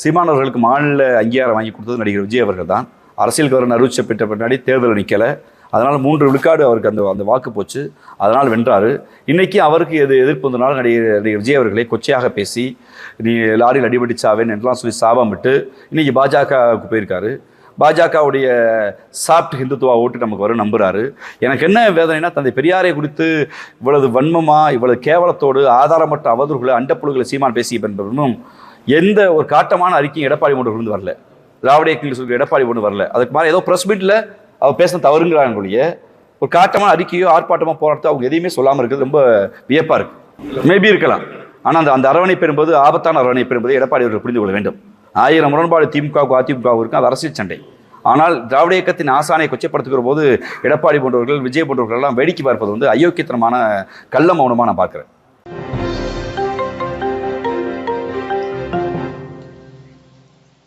சீமானவர்களுக்கு மாநில அங்கீகாரம் வாங்கி கொடுத்தது நடிகர் விஜய் அவர்கள் தான். அரசியல் கவர்னர் அறிவிச்ச பெற்ற பின்னாடி தேர்தல் நிற்கலை. அதனால் 3 விழுக்காடு அவருக்கு அந்த வாக்கு போச்சு. அதனால் வென்றார். இன்றைக்கி அவருக்கு எதிர்ப்பு வந்தனால நடிகர் விஜய் அவர்களை கொச்சையாக பேசி நீ லாரியில் அடிபடிச்சாவேன்னு என்றெல்லாம் சொல்லி சாபம் விட்டு இன்றைக்கி பாஜகவுக்கு போயிருக்காரு. பாஜகவுடைய சாப்ட் ஹிந்துத்துவா ஓட்டு நமக்கு வரும் நம்புறாரு. எனக்கு என்ன வேதனைனா தந்தை பெரியாரை குறித்து இவ்வளவு வன்மமாக, இவ்வளவு கேவலத்தோடு, ஆதாரமற்ற அவதூறுகளை, அண்டப்புழுகளை சீமான் பேசிய பின்பும் எந்த ஒரு காட்டமான அறிக்கையும் எடப்பாடி ஒன்று வரல. திராவிட இயக்கங்கள் சொல்கிற எடப்பாடி ஒன்று வரல. அதுக்கு மாதிரி ஏதோ ப்ரெஸ் மீட்டில் அவர் பேசின தவறுங்கிறாங்களுடைய ஒரு காட்டமான அறிக்கையோ ஆர்ப்பாட்டமோ போராட்டத்தோ அவங்க எதையுமே சொல்லாமல் இருக்கிறது ரொம்ப வியப்பாக இருக்குது. மேபி இருக்கலாம். ஆனால் அந்த அரவணைப்பு என்பது ஆபத்தான அரவணைப்பு என்பதை எடப்பாடி அவர்கள் புரிந்து கொள்ள வேண்டும். 1000 முரண்பாடு திமுகவுக்கு அதிமுகவுக்கு இருக்கும், அது அரசியல் சண்டை. ஆனால் திராவிட இயக்கத்தின் ஆசானை கொச்சைப்படுத்துகிற போது எடப்பாடி போன்றவர்கள், விஜய் போன்றவர்கள் எல்லாம் வேடிக்கை பார்ப்பது அயோக்கியத்தனமான கள்ள மௌனமாக நான் பார்க்குறேன்.